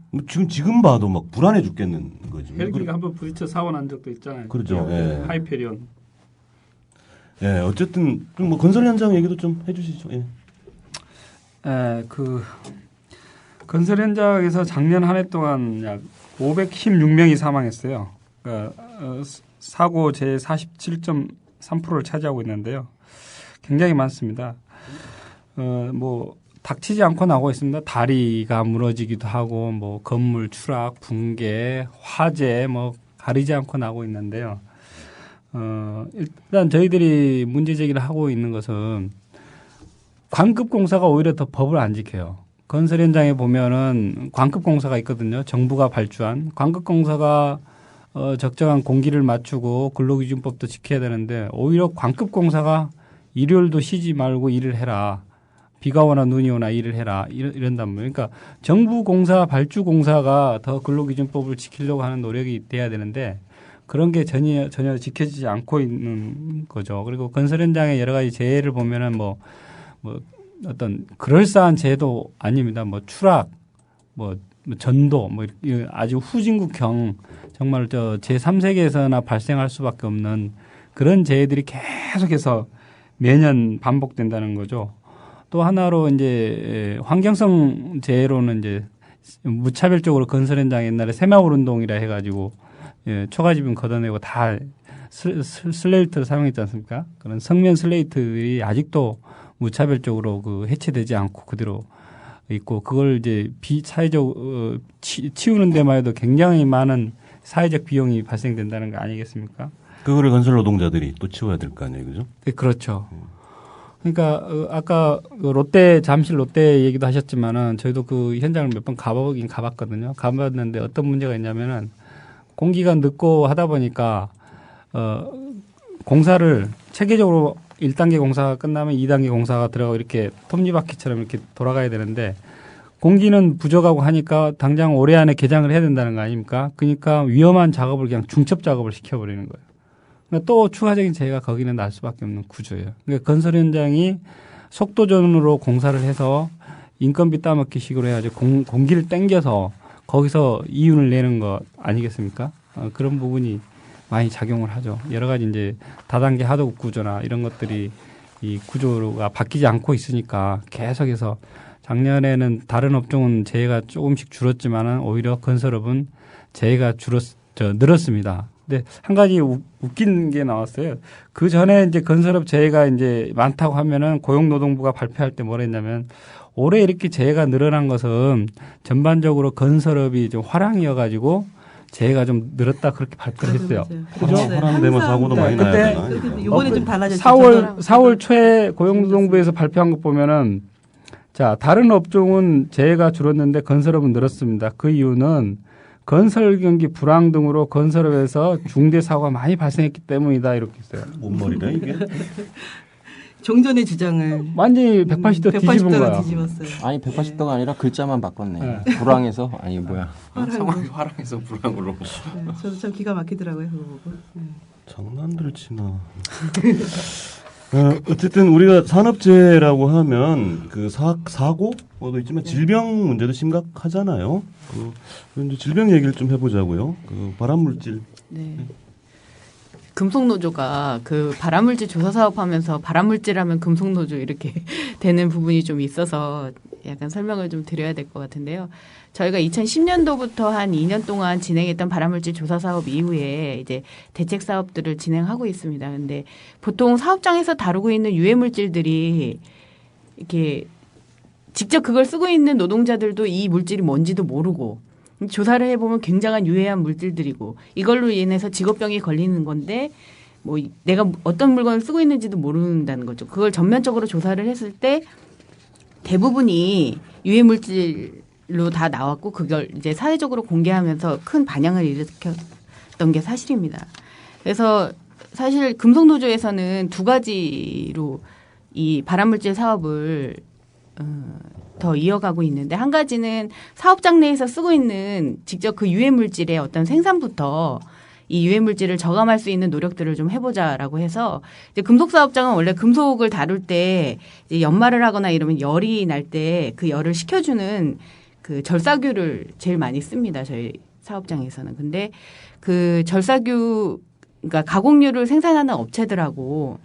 [SPEAKER 2] 지금 봐도 막 불안해 죽겠는 거지.
[SPEAKER 21] 헬기가 한번 부딪혀 사고 난 적도 있잖아요.
[SPEAKER 2] 그렇죠. 예.
[SPEAKER 21] 하이페리온.
[SPEAKER 2] 예, 어쨌든 뭐 건설 현장 얘기도 좀 해주시죠. 예.
[SPEAKER 21] 그 건설 현장에서 작년 한 해 동안 약 516명이 사망했어요. 그러니까 사고 제 47.3%를 차지하고 있는데요. 굉장히 많습니다. 뭐 닥치지 않고 나오고 있습니다. 다리가 무너지기도 하고 뭐 건물 추락, 붕괴, 화재 뭐 가리지 않고 나오고 있는데요. 일단 저희들이 문제 제기를 하고 있는 것은 관급공사가 오히려 더 법을 안 지켜요. 건설 현장에 보면은 관급공사가 있거든요. 정부가 발주한 관급공사가 적정한 공기를 맞추고 근로기준법도 지켜야 되는데 오히려 관급공사가 일요일도 쉬지 말고 일을 해라. 비가 오나 눈이 오나 일을 해라. 이런단 말이에요. 그러니까 정부 공사, 발주 공사가 더 근로기준법을 지키려고 하는 노력이 돼야 되는데 그런 게 전혀 지켜지지 않고 있는 거죠. 그리고 건설 현장의 여러 가지 재해를 보면은 뭐 어떤 그럴싸한 재해도 아닙니다. 뭐 추락, 뭐 전도 뭐 아주 후진국형 정말 저 제3세계에서나 발생할 수밖에 없는 그런 재해들이 계속해서 매년 반복된다는 거죠. 또 하나로 이제 환경성 재해로는 이제 무차별적으로 건설 현장 옛날에 새마을 운동이라 해가지고 초가지분 걷어내고 다 슬레이트를 사용했지 않습니까? 그런 성면 슬레이트들이 아직도 무차별적으로 그 해체되지 않고 그대로 있고 그걸 이제 비사회적 치우는 데만 해도 굉장히 많은 사회적 비용이 발생된다는 거 아니겠습니까?
[SPEAKER 2] 그거를 건설 노동자들이 또 치워야 될 거 아니에요, 그죠?
[SPEAKER 21] 네, 그렇죠. 그러니까 아까 잠실 롯데 얘기도 하셨지만은 저희도 그 현장을 몇 번 가봤거든요. 가봤는데 어떤 문제가 있냐면은 공기가 늦고 하다 보니까 공사를 체계적으로 1단계 공사가 끝나면 2단계 공사가 들어가고 이렇게 톱니바퀴처럼 이렇게 돌아가야 되는데 공기는 부족하고 하니까 당장 올해 안에 개장을 해야 된다는 거 아닙니까? 그러니까 위험한 작업을 그냥 중첩 작업을 시켜버리는 거예요. 그러니까 또 추가적인 재해가 거기는 날 수밖에 없는 구조예요. 그러니까 건설 현장이 속도전으로 공사를 해서 인건비 따먹기식으로 해가지고 공기를 땡겨서 거기서 이윤을 내는 거 아니겠습니까? 그런 부분이 많이 작용을 하죠. 여러 가지 이제 다단계 하도급 구조나 이런 것들이 이 구조가 바뀌지 않고 있으니까 계속해서 작년에는 다른 업종은 재해가 조금씩 줄었지만은 오히려 건설업은 재해가 늘었습니다. 근데 한 가지 웃긴 게 나왔어요. 그 전에 이제 건설업 재해가 이제 많다고 하면은 고용노동부가 발표할 때 뭐라 했냐면 올해 이렇게 재해가 늘어난 것은 전반적으로 건설업이 좀 화랑이어가지고 재해가 좀 늘었다 그렇게 발표를 했어요.
[SPEAKER 2] 그죠? 화랑되면 사고도 많이 나야 되나?
[SPEAKER 20] 이번에 좀 달라졌죠.
[SPEAKER 21] 4월 초에 고용노동부에서 발표한 거 보면은 자, 다른 업종은 재해가 줄었는데 건설업은 늘었습니다. 그 이유는 건설 경기 불황 등으로 건설업에서 중대 사고가 많이 발생했기 때문이다 이렇게 했어요.
[SPEAKER 2] 뭔 말이래 이게?
[SPEAKER 20] 종전의 주장을
[SPEAKER 21] 완전히 180도 뒤집은 거야.
[SPEAKER 20] 뒤집었어요.
[SPEAKER 17] 아니 180도가 아니라 글자만 바꿨네.
[SPEAKER 21] 네.
[SPEAKER 17] 불황에서 아니 뭐야?
[SPEAKER 20] 화랑으로.
[SPEAKER 17] 화랑에서 불황으로.
[SPEAKER 20] 네, 저도 참 기가 막히더라고요 그거 보고. 네.
[SPEAKER 2] 장난들 치나. 어쨌든 우리가 산업재해라고 하면 그 사고도 있지만 질병 문제도 심각하잖아요. 이제 질병 얘기를 좀 해보자고요. 그 발암물질.
[SPEAKER 19] 네. 금속노조가 그 발암물질 조사 사업하면서 발암물질하면 금속노조 이렇게 되는 부분이 좀 있어서 약간 설명을 좀 드려야 될 것 같은데요. 저희가 2010년도부터 한 2년 동안 진행했던 발암물질 조사 사업 이후에 이제 대책 사업들을 진행하고 있습니다. 근데 보통 사업장에서 다루고 있는 유해 물질들이 이렇게 직접 그걸 쓰고 있는 노동자들도 이 물질이 뭔지도 모르고 조사를 해보면 굉장한 유해한 물질들이고 이걸로 인해서 직업병이 걸리는 건데 뭐 내가 어떤 물건을 쓰고 있는지도 모른다는 거죠. 그걸 전면적으로 조사를 했을 때 대부분이 유해 물질로 다 나왔고 그걸 이제 사회적으로 공개하면서 큰 반향을 일으켰던 게 사실입니다. 그래서 사실 금속노조에서는 두 가지로 이 발암물질 사업을 더 이어가고 있는데 한 가지는 사업장 내에서 쓰고 있는 직접 그 유해 물질의 어떤 생산부터 이 유해 물질을 저감할 수 있는 노력들을 좀 해보자라고 해서 이제 금속 사업장은 원래 금속을 다룰 때 이제 연마를 하거나 이러면 열이 날 때 그 열을 식혀주는 그 절사규를 제일 많이 씁니다. 저희 사업장에서는. 근데 그 절사규 그러니까 가공유를 생산하는 업체들하고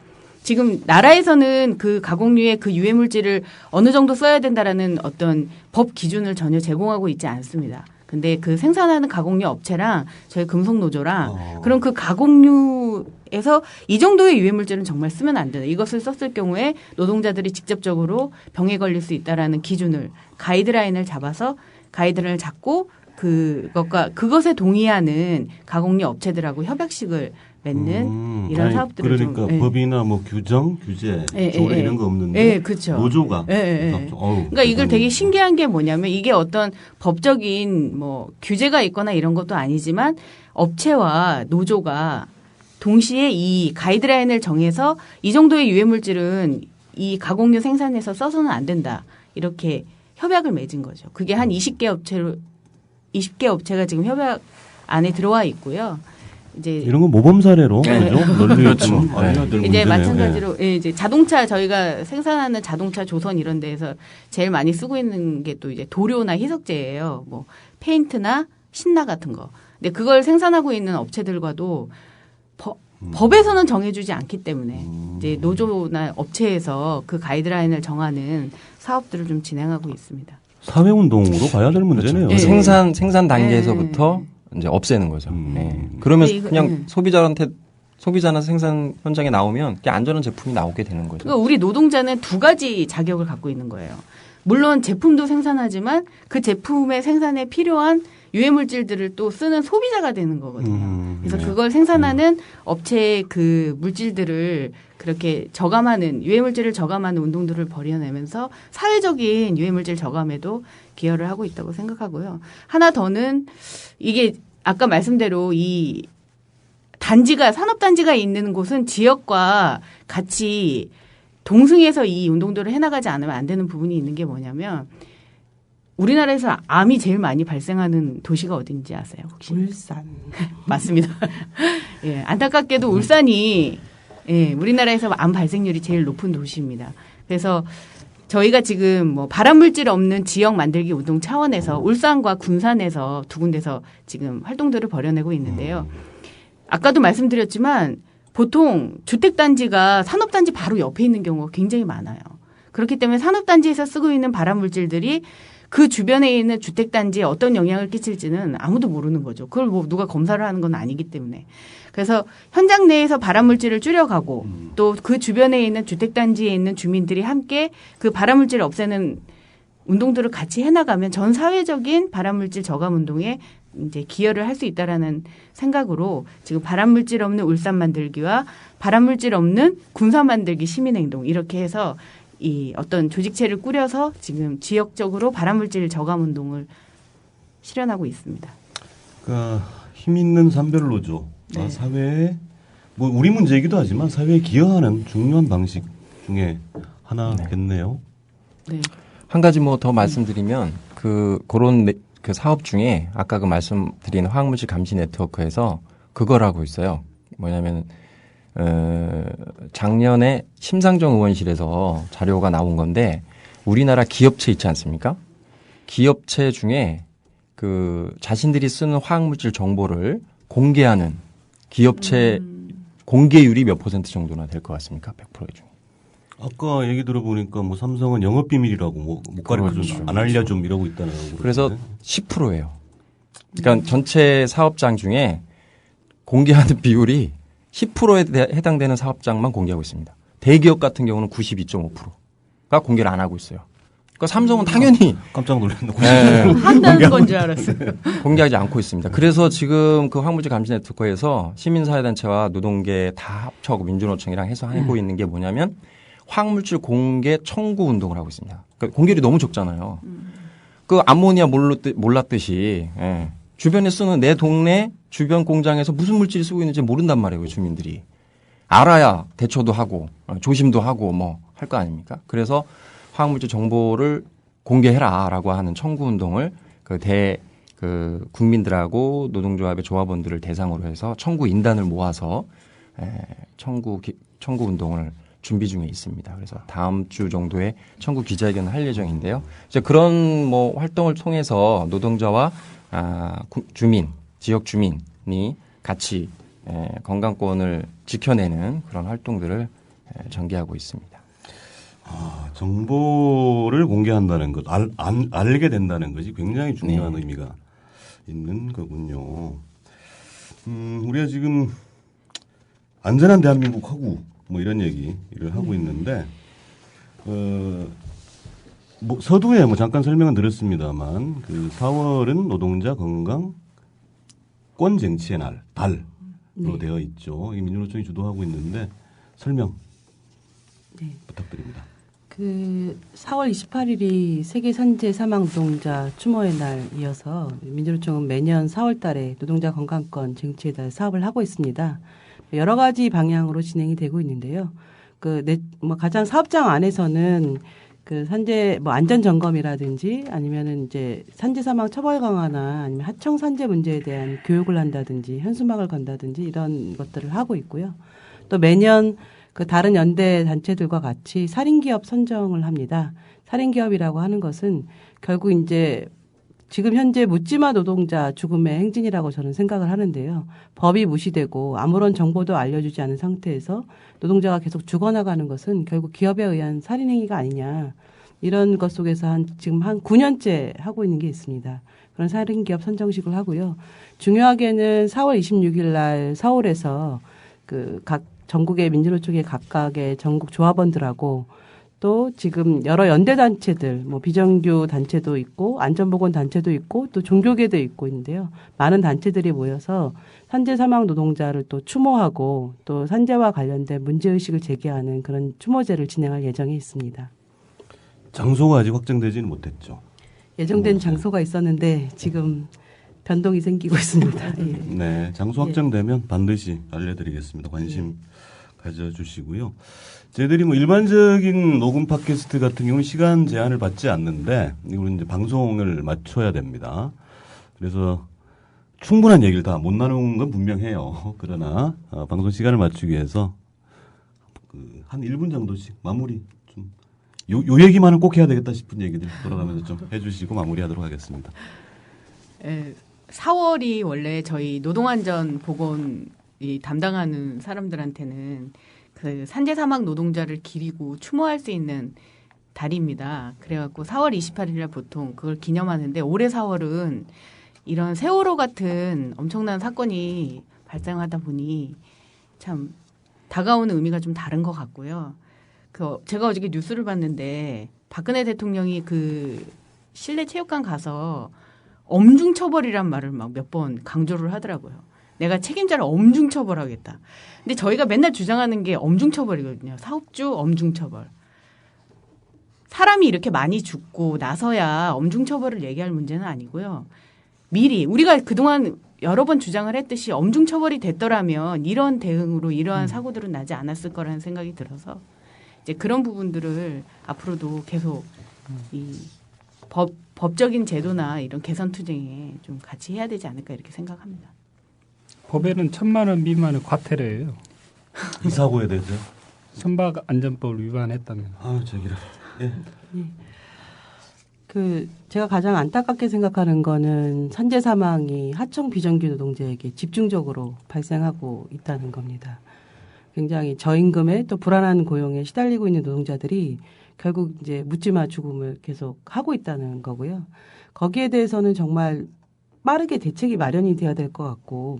[SPEAKER 19] 지금 나라에서는 그 가공유의 그 유해 물질을 어느 정도 써야 된다라는 어떤 법 기준을 전혀 제공하고 있지 않습니다. 근데 그 생산하는 가공유 업체랑 저희 금속노조랑 그럼 그 가공유에서 이 정도의 유해 물질은 정말 쓰면 안 된다. 이것을 썼을 경우에 노동자들이 직접적으로 병에 걸릴 수 있다라는 기준을 가이드라인을 잡아서 가이드라인을 잡고 그것에 동의하는 가공유 업체들하고 협약식을 맺는 이런 사업들을
[SPEAKER 2] 그러니까
[SPEAKER 19] 좀,
[SPEAKER 2] 법이나 뭐 규정, 규제, 조례 이런 거 없는데
[SPEAKER 19] 네, 그렇죠.
[SPEAKER 2] 노조가
[SPEAKER 19] 그러니까 이걸 되게 신기한 게 뭐냐면 이게 어떤 법적인 뭐 규제가 있거나 이런 것도 아니지만 업체와 노조가 동시에 이 가이드라인을 정해서 이 정도의 유해 물질은 이 가공유 생산에서 써서는 안 된다. 이렇게 협약을 맺은 거죠. 그게 한 20개 업체가 지금 협약 안에 들어와 있고요. 이제
[SPEAKER 2] 이런 건 모범 사례로 널리 좀 알려야 될
[SPEAKER 19] 이제
[SPEAKER 2] 문제네요.
[SPEAKER 19] 마찬가지로 이제 자동차 저희가 생산하는 자동차 조선 이런 데에서 제일 많이 쓰고 있는 게 또 이제 도료나 희석제예요. 뭐 페인트나 신나 같은 거. 근데 그걸 생산하고 있는 업체들과도 법에서는 정해주지 않기 때문에 이제 노조나 업체에서 그 가이드라인을 정하는 사업들을 좀 진행하고 있습니다.
[SPEAKER 2] 사회운동으로 봐야 될 문제네요.
[SPEAKER 17] 그렇죠. 생산 단계에서부터 이제 없애는 거죠. 네. 그러면 그냥 소비자나 생산 현장에 나오면 안전한 제품이 나오게 되는 거죠.
[SPEAKER 19] 그러니까 우리 노동자는 두 가지 자격을 갖고 있는 거예요. 물론 제품도 생산하지만 그 제품의 생산에 필요한 유해 물질들을 또 쓰는 소비자가 되는 거거든요. 그래서 그걸 생산하는 업체의 그 물질들을 그렇게 저감하는 유해 물질을 저감하는 운동들을 벌여내면서 사회적인 유해 물질 저감에도 기여를 하고 있다고 생각하고요. 하나 더는 이게 아까 말씀대로 이 단지가 산업단지가 있는 곳은 지역과 같이 동승해서 이 운동들을 해나가지 않으면 안 되는 부분이 있는 게 뭐냐면 우리나라에서 암이 제일 많이 발생하는 도시가 어딘지 아세요? 혹시?
[SPEAKER 20] 울산.
[SPEAKER 19] 맞습니다. 예, 안타깝게도 울산이 우리나라에서 암 발생률이 제일 높은 도시입니다. 그래서 저희가 지금 뭐 발암물질 없는 지역 만들기 운동 차원에서 울산과 군산에서 두 군데서 지금 활동들을 벌여내고 있는데요. 아까도 말씀드렸지만 보통 주택단지가 산업단지 바로 옆에 있는 경우가 굉장히 많아요. 그렇기 때문에 산업단지에서 쓰고 있는 발암물질들이 그 주변에 있는 주택단지에 어떤 영향을 끼칠지는 아무도 모르는 거죠. 그걸 뭐 누가 검사를 하는 건 아니기 때문에. 그래서 현장 내에서 발암물질을 줄여가고 또 그 주변에 있는 주택단지에 있는 주민들이 함께 그 발암물질을 없애는 운동들을 같이 해나가면 전 사회적인 발암물질 저감 운동에 이제 기여를 할 수 있다라는 생각으로 지금 발암물질 없는 울산 만들기와 발암물질 없는 군산 만들기 시민행동 이렇게 해서 이 어떤 조직체를 꾸려서 지금 지역적으로 발암물질 저감 운동을 실현하고 있습니다.
[SPEAKER 2] 그러니까 힘 있는 산별노조, 사회에 뭐 우리 문제이기도 하지만 사회에 기여하는 중요한 방식 중에 하나겠네요.
[SPEAKER 19] 네.
[SPEAKER 17] 한 가지 뭐 더 말씀드리면 그런 그 사업 중에 아까 그 말씀드린 화학물질 감시 네트워크에서 그걸 하고 있어요. 뭐냐면 작년에 심상정 의원실에서 자료가 나온 건데 우리나라 기업체 있지 않습니까? 기업체 중에 그 자신들이 쓰는 화학물질 정보를 공개하는 기업체 공개율이 몇 퍼센트 정도나 될 것 같습니까? 100% 중에.
[SPEAKER 2] 아까 얘기 들어보니까 뭐 삼성은 영업 비밀이라고 뭐 못 가르쳐줘 안 알려줌 이러고 있다는 거.
[SPEAKER 17] 그래서 10%예요. 그러니까 전체 사업장 중에 공개하는 비율이 10%에 해당되는 사업장만 공개하고 있습니다. 대기업 같은 경우는 92.5%가 공개를 안 하고 있어요. 그러니까 삼성은 당연히
[SPEAKER 2] 깜짝 놀랐네.
[SPEAKER 19] 한다는 건 줄 알았어요.
[SPEAKER 17] 공개하지 않고 있습니다. 그래서 지금 그 화학물질 감시 네트워크에서 시민사회단체와 노동계 다 합쳐하고 민주노총이랑 해서 하고 있는 게 뭐냐면 화학물질 공개 청구 운동을 하고 있습니다. 그러니까 공개율이 너무 적잖아요. 그 암모니아 몰랐듯이 주변에 쓰는 내 동네 주변 공장에서 무슨 물질이 쓰고 있는지 모른단 말이에요. 주민들이. 알아야 대처도 하고 조심도 하고 뭐 할 거 아닙니까? 그래서 화학물질 정보를 공개해라라고 하는 청구 운동을 그 국민들하고 노동조합의 조합원들을 대상으로 해서 청구 인단을 모아서 청구 운동을 준비 중에 있습니다. 그래서 다음 주 정도에 청구 기자회견을 할 예정인데요. 이제 그런 뭐 활동을 통해서 노동자와 주민, 지역 주민이 같이 건강권을 지켜내는 그런 활동들을 전개하고 있습니다.
[SPEAKER 2] 정보를 공개한다는 것, 알게 된다는 것이 굉장히 중요한 의미가 있는 거군요. 우리가 지금 안전한 대한민국 허구 뭐 이런 얘기를 하고 있는데 뭐 서두에 뭐 잠깐 설명은 드렸습니다만 그 4월은 노동자 건강권 쟁취의 날, 달로 되어 있죠. 이 민주노총이 주도하고 있는데 설명 부탁드립니다.
[SPEAKER 20] 그 4월 28일이 세계 산재 사망 노동자 추모의 날이어서 민주노총은 매년 4월 달에 노동자 건강권 쟁취의 날 사업을 하고 있습니다. 여러 가지 방향으로 진행이 되고 있는데요. 가장 사업장 안에서는 그 산재 안전 점검이라든지 아니면은 이제 산재 사망 처벌 강화나 아니면 하청 산재 문제에 대한 교육을 한다든지 현수막을 건다든지 이런 것들을 하고 있고요. 또 매년 그 다른 연대 단체들과 같이 살인기업 선정을 합니다. 살인기업이라고 하는 것은 결국 이제 지금 현재 묻지마 노동자 죽음의 행진이라고 저는 생각을 하는데요. 법이 무시되고 아무런 정보도 알려주지 않은 상태에서 노동자가 계속 죽어나가는 것은 결국 기업에 의한 살인행위가 아니냐. 이런 것 속에서 지금 한 9년째 하고 있는 게 있습니다. 그런 살인기업 선정식을 하고요. 중요하게는 4월 26일 날 서울에서 각 전국의 민주노총의 각각의 전국 조합원들하고 또 지금 여러 연대단체들, 비정규 단체도 있고, 안전보건 단체도 있고, 또 종교계도 있고 있는데요. 많은 단체들이 모여서 산재 사망 노동자를 또 추모하고, 또 산재와 관련된 문제의식을 제기하는 그런 추모제를 진행할 예정에 있습니다.
[SPEAKER 2] 장소가 아직 확정되지는 못했죠.
[SPEAKER 20] 예정된 장소가 있었는데, 지금 변동이 생기고 있습니다. 예.
[SPEAKER 2] 네, 장소 확정되면 반드시 알려드리겠습니다. 관심 가져주시고요. 저희들이 일반적인 녹음 팟캐스트 같은 경우는 시간 제한을 받지 않는데, 이거는 이제 방송을 맞춰야 됩니다. 그래서 충분한 얘기를 다 못 나누는 건 분명해요. 그러나, 방송 시간을 맞추기 위해서, 한 1분 정도씩 마무리 좀, 요 얘기만은 꼭 해야 되겠다 싶은 얘기들 돌아가면서 좀 해주시고 마무리하도록 하겠습니다.
[SPEAKER 19] 4월이 원래 저희 노동안전 보건 담당하는 사람들한테는 산재 사망 노동자를 기리고 추모할 수 있는 달입니다. 그래갖고 4월 28일날 보통 그걸 기념하는데 올해 4월은 이런 세월호 같은 엄청난 사건이 발생하다 보니 참 다가오는 의미가 좀 다른 것 같고요. 제가 어저께 뉴스를 봤는데 박근혜 대통령이 실내 체육관 가서 엄중 처벌이란 말을 막 몇 번 강조를 하더라고요. 내가 책임자를 엄중 처벌하겠다. 근데 저희가 맨날 주장하는 게 엄중 처벌이거든요. 사업주 엄중 처벌. 사람이 이렇게 많이 죽고 나서야 엄중 처벌을 얘기할 문제는 아니고요. 미리 우리가 그동안 여러 번 주장을 했듯이 엄중 처벌이 됐더라면 이런 대응으로 이러한 사고들은 나지 않았을 거라는 생각이 들어서 이제 그런 부분들을 앞으로도 계속 이 법적인 제도나 이런 개선 투쟁에 좀 같이 해야 되지 않을까 이렇게 생각합니다.
[SPEAKER 21] 법에는 1,000만 원 미만의 과태료예요.
[SPEAKER 2] 이 사고에 대해서
[SPEAKER 21] 선박 안전법을 위반했다면.
[SPEAKER 2] 저기라. 예.
[SPEAKER 20] 제가 가장 안타깝게 생각하는 거는 산재 사망이 하청 비정규 노동자에게 집중적으로 발생하고 있다는 겁니다. 굉장히 저임금에 또 불안한 고용에 시달리고 있는 노동자들이 결국 이제 묻지마 죽음을 계속 하고 있다는 거고요. 거기에 대해서는 정말 빠르게 대책이 마련이 돼야 될 것 같고,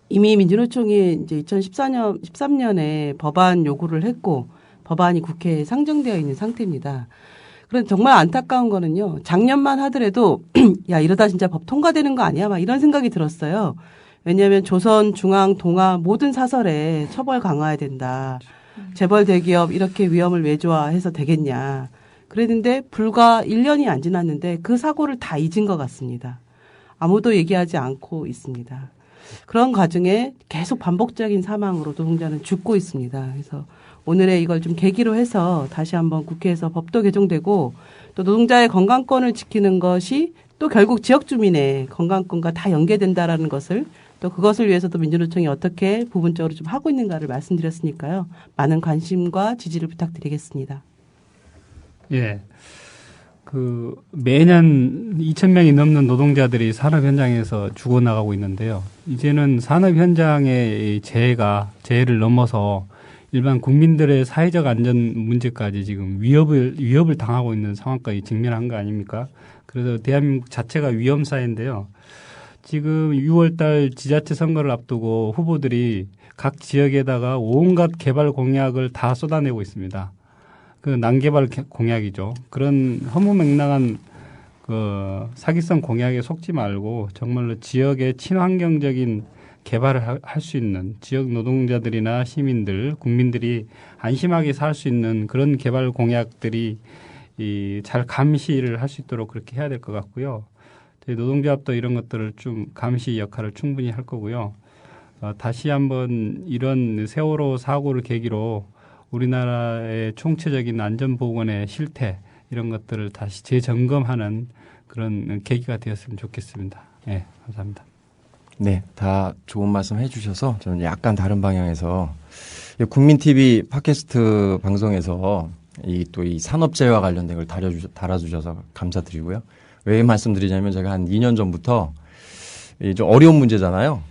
[SPEAKER 20] 이미 민주노총이 이제 2013년에 법안 요구를 했고, 법안이 국회에 상정되어 있는 상태입니다. 그런데 정말 안타까운 거는요, 작년만 하더라도, 야, 이러다 진짜 법 통과되는 거 아니야? 막 이런 생각이 들었어요. 왜냐하면 조선, 중앙, 동아 모든 사설에 처벌 강화해야 된다. 재벌 대기업 이렇게 위험을 외조화해서 되겠냐. 그랬는데 불과 1년이 안 지났는데 그 사고를 다 잊은 것 같습니다. 아무도 얘기하지 않고 있습니다. 그런 과정에 계속 반복적인 사망으로 노동자는 죽고 있습니다. 그래서 오늘의 이걸 좀 계기로 해서 다시 한번 국회에서 법도 개정되고 또 노동자의 건강권을 지키는 것이 또 결국 지역 주민의 건강권과 다 연계된다라는 것을 또 그것을 위해서도 민주노총이 어떻게 부분적으로 좀 하고 있는가를 말씀드렸으니까요. 많은 관심과 지지를 부탁드리겠습니다.
[SPEAKER 21] 예. 매년 2,000명이 넘는 노동자들이 산업 현장에서 죽어나가고 있는데요. 이제는 산업 현장의 재해를 넘어서 일반 국민들의 사회적 안전 문제까지 지금 위협을 당하고 있는 상황까지 직면한 거 아닙니까? 그래서 대한민국 자체가 위험 사회인데요. 지금 6월달 지자체 선거를 앞두고 후보들이 각 지역에다가 온갖 개발 공약을 다 쏟아내고 있습니다. 난개발 공약이죠. 그런 허무맹랑한 사기성 공약에 속지 말고 정말로 지역의 친환경적인 개발을 할 수 있는 지역 노동자들이나 시민들, 국민들이 안심하게 살 수 있는 그런 개발 공약들이 잘 감시를 할 수 있도록 그렇게 해야 될 것 같고요. 저희 노동조합도 이런 것들을 좀 감시 역할을 충분히 할 거고요. 다시 한번 이런 세월호 사고를 계기로 우리나라의 총체적인 안전보건의 실태 이런 것들을 다시 재점검하는 그런 계기가 되었으면 좋겠습니다. 네, 감사합니다.
[SPEAKER 17] 네, 다 좋은 말씀 해주셔서 저는 약간 다른 방향에서 국민TV 팟캐스트 방송에서 이 산업재해와 관련된 걸 달아주셔서 감사드리고요. 왜 말씀드리냐면 제가 한 2년 전부터 좀 어려운 문제잖아요.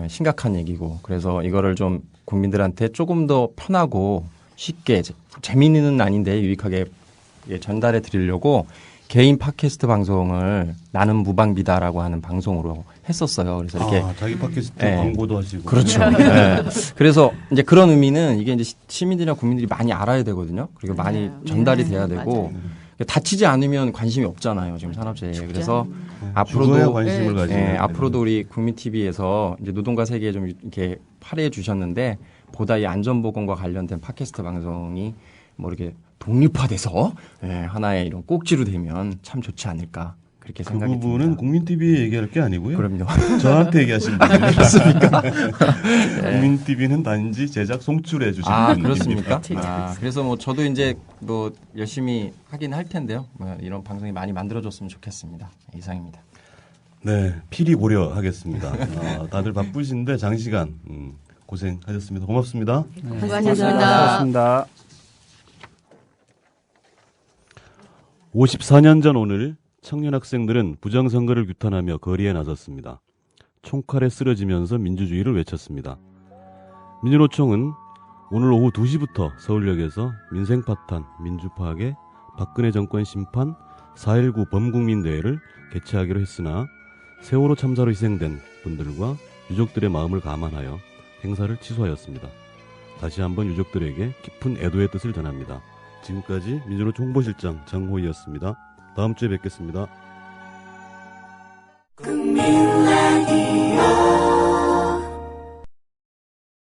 [SPEAKER 17] 심각한 얘기고. 그래서 이거를 좀 국민들한테 조금 더 편하고 쉽게 재미는 아닌데 유익하게 전달해 드리려고 개인 팟캐스트 방송을 나는 무방비다라고 하는 방송으로 했었어요. 그래서 이렇게
[SPEAKER 2] 자기 팟캐스트 광고도 하시고
[SPEAKER 17] 그렇죠. 네. 그래서 이제 그런 의미는 이게 이제 시민들이나 국민들이 많이 알아야 되거든요. 그리고 많이 전달이 돼야 되고 다치지 않으면 관심이 없잖아요. 지금 산업재해에. 그래서 앞으로도
[SPEAKER 2] 관심을 가지고
[SPEAKER 17] 앞으로도 우리 국민 TV에서 이제 노동과 세계에 좀 이렇게 활용해 주셨는데 보다 이 안전보건과 관련된 팟캐스트 방송이 뭐 이렇게 독립화돼서 하나의 이런 꼭지로 되면 참 좋지 않을까 그렇게 생각이 듭니다.
[SPEAKER 2] 그 부분은 국민TV에 얘기할 게 아니고요.
[SPEAKER 17] 그럼요.
[SPEAKER 2] 저한테 얘기하신 분입니다.
[SPEAKER 17] 그렇습니까?
[SPEAKER 2] 국민TV는 단지 제작 송출해 주시는 분입니다.
[SPEAKER 17] 그렇습니까? 그래서 뭐 저도 이제 뭐 열심히 하긴 할 텐데요. 이런 방송이 많이 만들어졌으면 좋겠습니다. 이상입니다.
[SPEAKER 2] 네, 필히 고려하겠습니다. 다들 바쁘신데 장시간 고생하셨습니다. 고맙습니다.
[SPEAKER 19] 수고하셨습니다.
[SPEAKER 2] 54년 전 오늘 청년 학생들은 부정선거를 규탄하며 거리에 나섰습니다. 총칼에 쓰러지면서 민주주의를 외쳤습니다. 민주노총은 오늘 오후 2시부터 서울역에서 민생파탄, 민주파괴, 박근혜 정권 심판, 4.19 범국민대회를 개최하기로 했으나 세월호 참사로 희생된 분들과 유족들의 마음을 감안하여 행사를 취소하였습니다. 다시 한번 유족들에게 깊은 애도의 뜻을 전합니다. 지금까지 민주노총 홍보실장 정호희였습니다. 다음 주에 뵙겠습니다.
[SPEAKER 1] 국민라디오